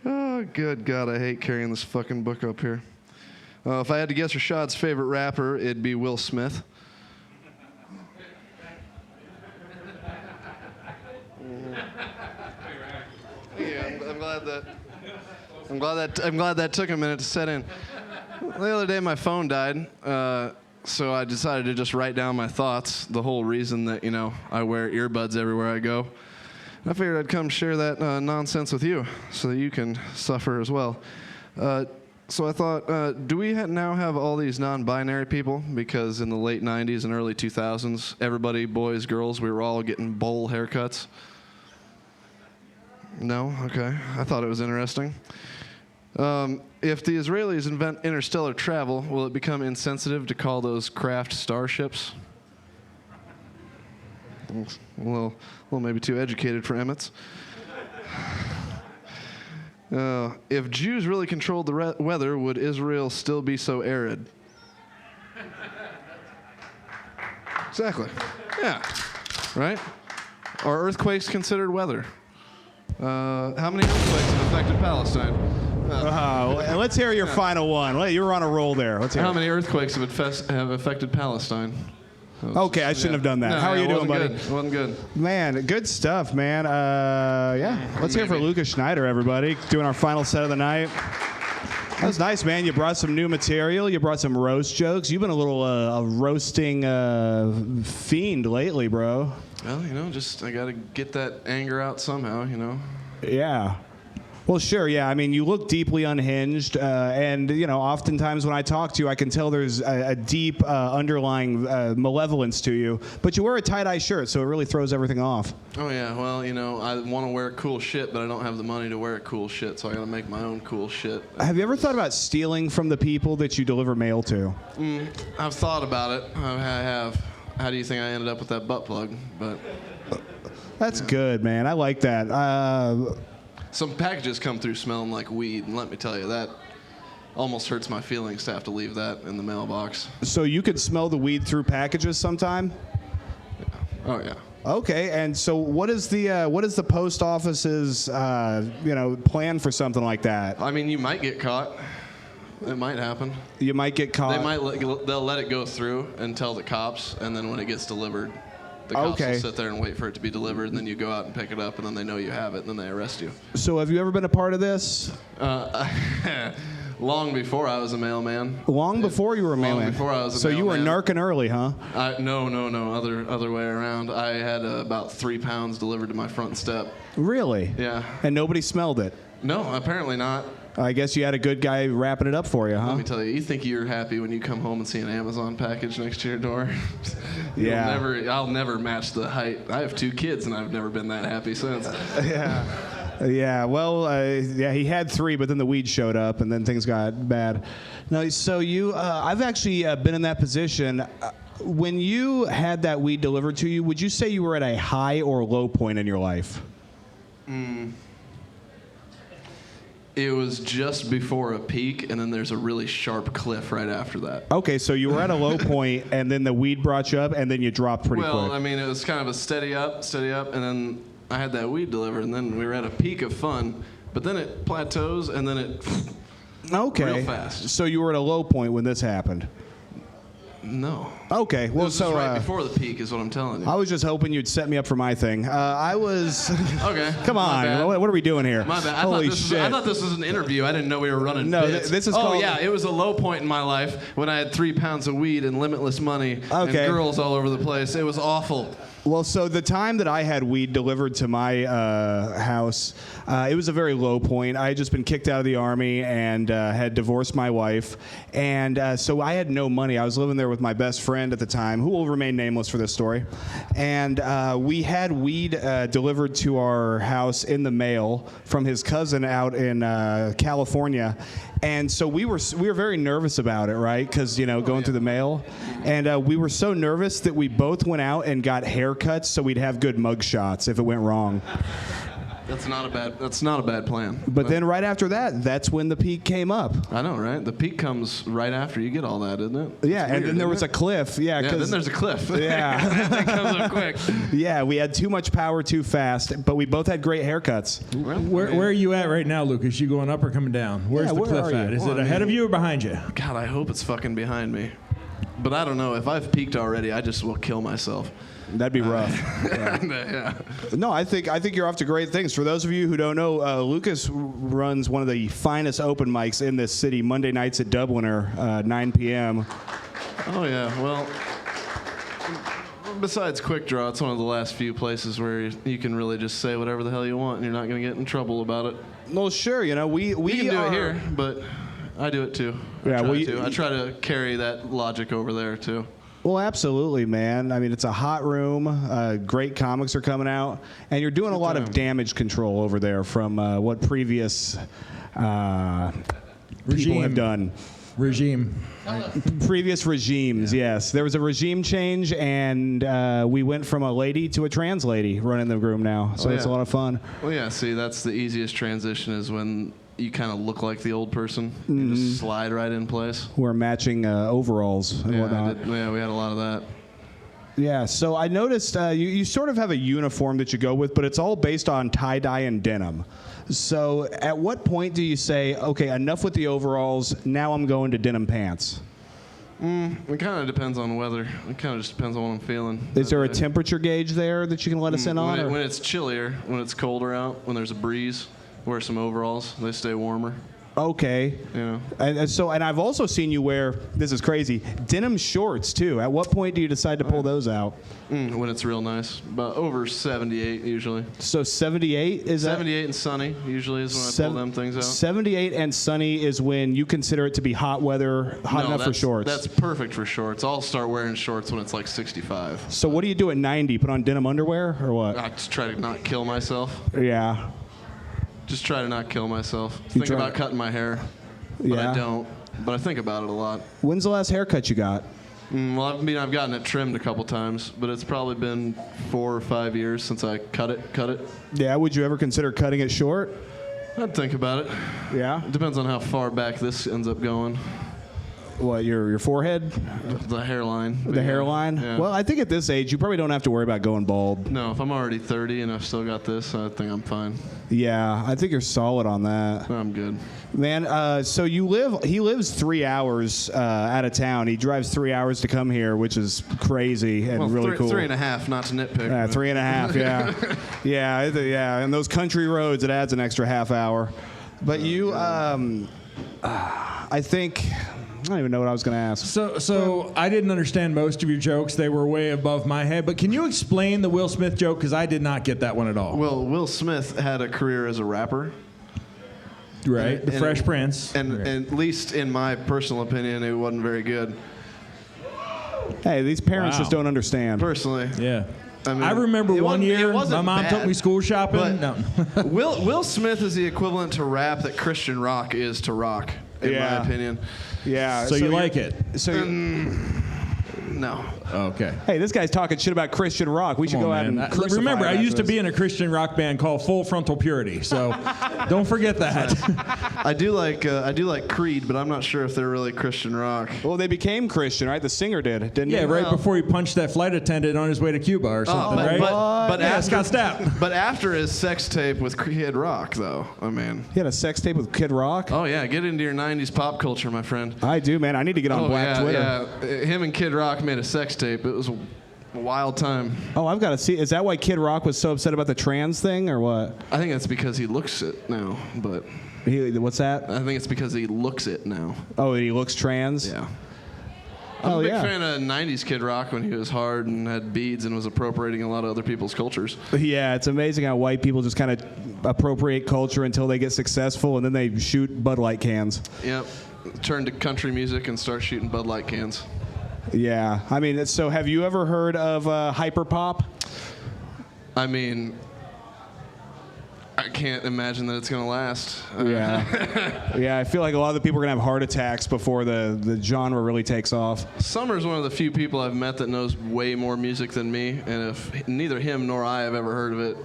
Oh, good God, I hate carrying this fucking book up here. If I had to guess Rashad's favorite rapper, it'd be Will Smith. Yeah, I'm glad that took a minute to set in. The other day, my phone died. So I decided to just write down my thoughts, the whole reason that, I wear earbuds everywhere I go. I figured I'd come share that nonsense with you so that you can suffer as well. So I thought, do we now have all these non-binary people? Because in the late 90s and early 2000s, everybody, boys, girls, we were all getting bowl haircuts. No? Okay. I thought it was interesting. If the Israelis invent interstellar travel, will it become insensitive to call those craft starships? Well, maybe too educated for Emmets. If Jews really controlled the weather, would Israel still be so arid? Exactly. Yeah. Right? Are earthquakes considered weather? How many earthquakes have affected Palestine? Let's hear your final one. You were on a roll there. Let's hear How many earthquakes have affected Palestine? Okay, I shouldn't have done that. No, How are you doing, buddy? It wasn't good. Man, good stuff, man. Let's hear for Lucas Schneider, everybody. Doing our final set of the night. That was nice, man. You brought some new material. You brought some roast jokes. You've been a little a roasting fiend lately, bro. Well, I got to get that anger out somehow, Yeah. Well, sure, yeah. I mean, you look deeply unhinged, and, oftentimes when I talk to you, I can tell there's a deep underlying malevolence to you. But you wear a tie-dye shirt, so it really throws everything off. Oh, yeah. Well, I want to wear cool shit, but I don't have the money to wear cool shit, so I got to make my own cool shit. Have you ever thought about stealing from the people that you deliver mail to? I've thought about it. I have. How do you think I ended up with that butt plug? But that's good, man. I like that. Some packages come through smelling like weed, and let me tell you, that almost hurts my feelings to have to leave that in the mailbox. So you could smell the weed through packages sometime? Yeah. Oh, yeah. Okay, and so what is the post office's plan for something like that? I mean, you might get caught. It might happen. You might get caught. They'll let it go through and tell the cops, and then when it gets delivered, the cops will sit there and wait for it to be delivered, and then you go out and pick it up, and then they know you have it, and then they arrest you. So have you ever been a part of this? Long before I was a mailman. Long before you were a mailman? Long before I was a So mailman. you were narking early, huh? No. Other way around. I had about 3 pounds delivered to my front step. Really? Yeah. And nobody smelled it? No, apparently not. I guess you had a good guy wrapping it up for you, huh? Let me tell you, you think you're happy when you come home and see an Amazon package next to your door? Yeah. I'll never match the height. I have 2 kids, and I've never been that happy since. Yeah. Yeah, well, he had 3, but then the weed showed up, and then things got bad. No, so I've actually been in that position. When you had that weed delivered to you, would you say you were at a high or low point in your life? It was just before a peak, and then there's a really sharp cliff right after that. Okay, so you were at a low point, and then the weed brought you up, and then you dropped pretty quick. Well, I mean, it was kind of a steady up, and then I had that weed delivered, and then we were at a peak of fun, but then it plateaus, and then it real fast. So you were at a low point when this happened? No. Okay, well, this was right before the peak is what I'm telling you. I was just hoping you'd set me up for my thing. I was... Okay. Come on, what are we doing here? My bad. Holy shit. I thought this was an interview. I didn't know we were running bits. This is called... yeah, it was a low point in my life when I had 3 pounds of weed and limitless money and girls all over the place. It was awful. Well, so the time that I had weed delivered to my house, it was a very low point. I had just been kicked out of the Army and had divorced my wife. And so I had no money. I was living there with my best friend at the time, who will remain nameless for this story. And we had weed delivered to our house in the mail from his cousin out in California. And so we were very nervous about it, right? Because, going through the mail. And we were so nervous that we both went out and got haircuts so we'd have good mug shots if it went wrong. That's not a bad plan. But then right after that, that's when the peak came up. I know, right? The peak comes right after you get all that, isn't it? Yeah, and then there was a cliff. Yeah, then there's a cliff. Yeah. That comes up quick. Yeah, we had too much power too fast, but we both had great haircuts. Where are you at right now, Lucas? You going up or coming down? Where's the cliff at? Is it ahead of you or behind you? God, I hope it's fucking behind me. But I don't know. If I've peaked already, I just will kill myself. That'd be rough. Yeah. No, I think you're off to great things. For those of you who don't know, Lucas runs one of the finest open mics in this city, Monday nights at Dubliner, 9 p.m. Oh yeah. Well, besides Quik Draw, it's one of the last few places where you can really just say whatever the hell you want, and you're not going to get in trouble about it. Well, sure. You know, we You can do it here, but I do it too. I try to carry that logic over there too. Well, absolutely, man. I mean, it's a hot room. Great comics are coming out, and you're doing a lot of damage control over there from what previous people have done. Previous regimes, yes. There was a regime change, and we went from a lady to a trans lady running the room now. So it's a lot of fun. Well, yeah. See, that's the easiest transition is when you kind of look like the old person. You just slide right in place. We're matching overalls and whatnot. Yeah, we had a lot of that. Yeah, so I noticed you sort of have a uniform that you go with, but it's all based on tie-dye and denim. So at what point do you say, okay, enough with the overalls, now I'm going to denim pants? It kind of depends on the weather. It kind of just depends on what I'm feeling. Is there a temperature gauge there that you can let us in on? When it's chillier, when it's colder out, when there's a breeze, wear some overalls. They stay warmer. Okay. Yeah. And I've also seen you wear, this is crazy, denim shorts too. At what point do you decide to pull those out? When it's real nice. About over 78 usually. So 78 is 78 and sunny usually is when I pull them things out. 78 and sunny is when you consider it to be hot weather, hot enough for shorts. That's perfect for shorts. I'll start wearing shorts when it's like 65. So what do you do at 90? Put on denim underwear or what? I just try to not kill myself. Yeah. Just try to not kill myself. Think about cutting my hair, but I don't. But I think about it a lot. When's the last haircut you got? Well, I've gotten it trimmed a couple times, but it's probably been 4 or 5 years since I cut it. Yeah, would you ever consider cutting it short? I'd think about it. Yeah? It depends on how far back this ends up going. What, your forehead? The hairline. The hairline? Yeah. Well, I think at this age, you probably don't have to worry about going bald. No, if I'm already 30 and I've still got this, I think I'm fine. Yeah, I think you're solid on that. I'm good. Man, so he lives 3 hours out of town. He drives 3 hours to come here, which is crazy and really cool. 3.5, not to nitpick. Yeah, 3.5, yeah. yeah, and those country roads, it adds an extra half hour. But I think... I don't even know what I was going to ask. So I didn't understand most of your jokes. They were way above my head. But can you explain the Will Smith joke? Because I did not get that one at all. Well, Will Smith had a career as a rapper. Right, the Fresh Prince. And at least in my personal opinion, it wasn't very good. Hey, these parents just don't understand. Personally. Yeah. I mean, I remember one year my mom bad, took me school shopping. No. Will Smith is the equivalent to rap that Christian rock is to rock, in my opinion. Yeah. So you like it? So no. Okay. Hey, this guy's talking shit about Christian rock. We should go out and crucify remember, I him used to after be in a Christian rock band called Full Frontal Purity. So don't forget that. I do like Creed, but I'm not sure if they're really Christian rock. Well, they became Christian, right? The singer didn't he? Yeah, right before he punched that flight attendant on his way to Cuba or something, right? But yeah, Scott Stapp. But after his sex tape with Kid Rock, though, I mean. He had a sex tape with Kid Rock? Oh, yeah. Get into your 90s pop culture, my friend. I do, man. I need to get on Black Twitter. Yeah. Him and Kid Rock made a sex tape. It was a wild time. Oh, I've got to see. Is that why Kid Rock was so upset about the trans thing, or what? I think that's because he looks it now, but... What's that? I think it's because he looks it now. Oh, he looks trans? Yeah. I'm a big fan of 90s Kid Rock when he was hard and had beads and was appropriating a lot of other people's cultures. Yeah, it's amazing how white people just kind of appropriate culture until they get successful, and then they shoot Bud Light cans. Yep. Turn to country music and start shooting Bud Light cans. Yeah. I mean, so have you ever heard of hyperpop? I mean... I can't imagine that it's going to last. Yeah. Yeah, I feel like a lot of the people are going to have heart attacks before the genre really takes off. Summer's one of the few people I've met that knows way more music than me, and if neither him nor I have ever heard of it,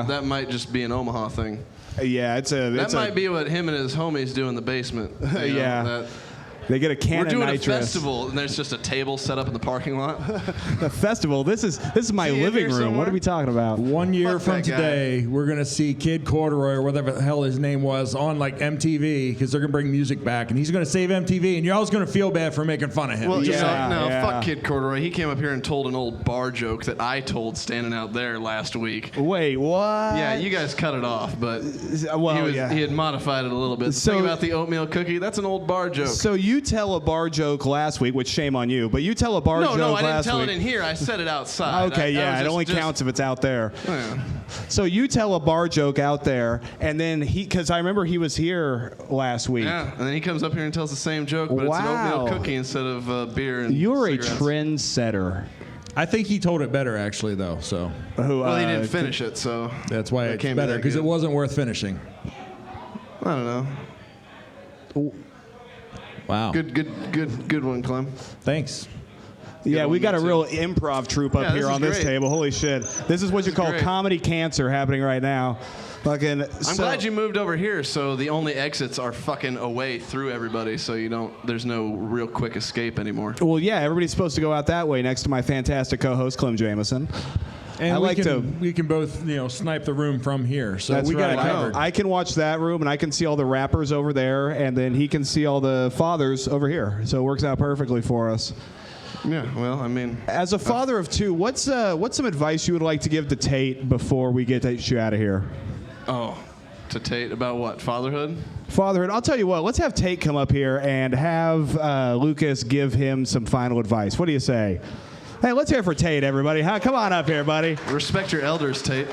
that might just be an Omaha thing. Yeah, that might be what him and his homies do in the basement. Yeah. They get a can of nitrous. We're doing a festival, and there's just a table set up in the parking lot. The festival? This is my living room. Somewhere? What are we talking about? 1 year from today, we're going to see Kid Corduroy, or whatever the hell his name was, on like MTV, because they're going to bring music back, and he's going to save MTV, and you're always going to feel bad for making fun of him. Well, fuck Kid Corduroy. He came up here and told an old bar joke that I told standing out there last week. Wait, what? Yeah, you guys cut it off, but well, he had modified it a little bit. So, Think about the oatmeal cookie. That's an old bar joke. So you tell a bar joke last week, which shame on you, but you tell a bar joke last week. No, I didn't tell it in here. I said it outside. Okay, yeah, it only counts if it's out there. Yeah. So you tell a bar joke out there, and then because I remember he was here last week. Yeah, and then he comes up here and tells the same joke, but it's an oatmeal cookie instead of beer and You're cigarettes. a trendsetter. I think he told it better, actually, though. So. Well, he didn't finish it, so that's why it's came better, because it wasn't worth finishing. I don't know. Wow. Good one, Clem. Thanks. Yeah, we got a real improv troupe up here on this great. table. Holy shit. This is what you call comedy cancer happening right now. Fucking. I'm glad you moved over here, so the only exits are fucking away through everybody, so there's no real quick escape anymore. Well, yeah, everybody's supposed to go out that way next to my fantastic co-host, Clem Jameson. And we can both, snipe the room from here. So That's we got it covered. I can watch that room, and I can see all the rappers over there, and then he can see all the fathers over here. So it works out perfectly for us. Yeah, well, I mean, as a father of two, what's some advice you would like to give to Tate before we get you out of here? Oh, to Tate about what? Fatherhood? Fatherhood. I'll tell you what. Let's have Tate come up here and have Lucas give him some final advice. What do you say? Hey, let's hear it for Tate, everybody. Huh? Come on up here, buddy. Respect your elders, Tate.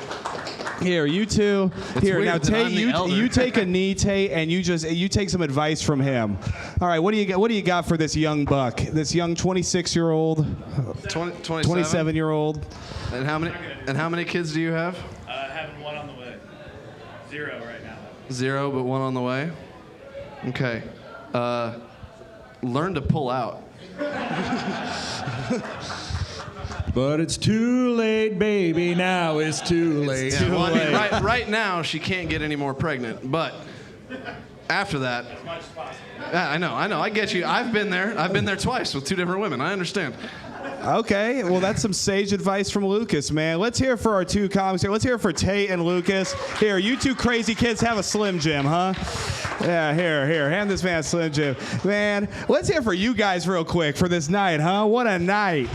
Here, you two. Here, now Tate, I'm the you take a knee, Tate, and you take some advice from him. All right, what do you got for this young buck, this young 26-year-old, 27-year-old? And how many kids do you have? Having one on the way. 0 right now. 0, but 1 on the way. Okay. Learn to pull out. But it's too late, baby. Now it's too late. Yeah, well, I mean, right now, she can't get any more pregnant. But after that, As much as possible. I know. I get you. I've been there. I've been there twice with 2 different women. I understand. Okay, well, that's some sage advice from Lucas, man. Let's hear for our 2 comics here. Let's hear for Tate and Lucas. Here, you 2 crazy kids have a Slim Jim, huh? Yeah, here, hand this man a Slim Jim. Man, let's hear for you guys real quick for this night, huh? What a night.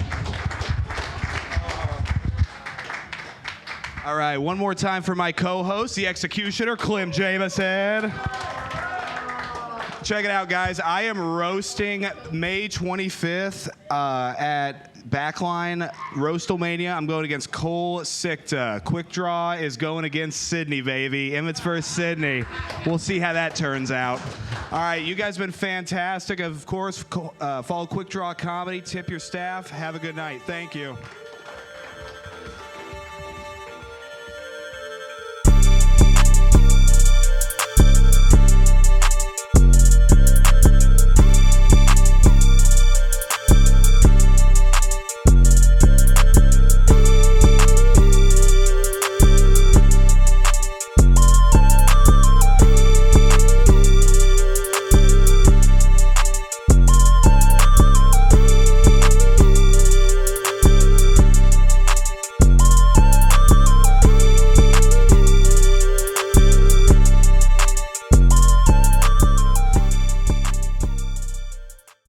All right, one more time for my co-host, the executioner, Clem Jameson. Check it out, guys. I am roasting May 25th at Backline Roastalmania. I'm going against Cole Sikta. Quik Draw is going against Sydney, baby. Emmett's versus Sydney. We'll see how that turns out. All right, you guys have been fantastic. Of course, follow Quik Draw Comedy. Tip your staff. Have a good night. Thank you.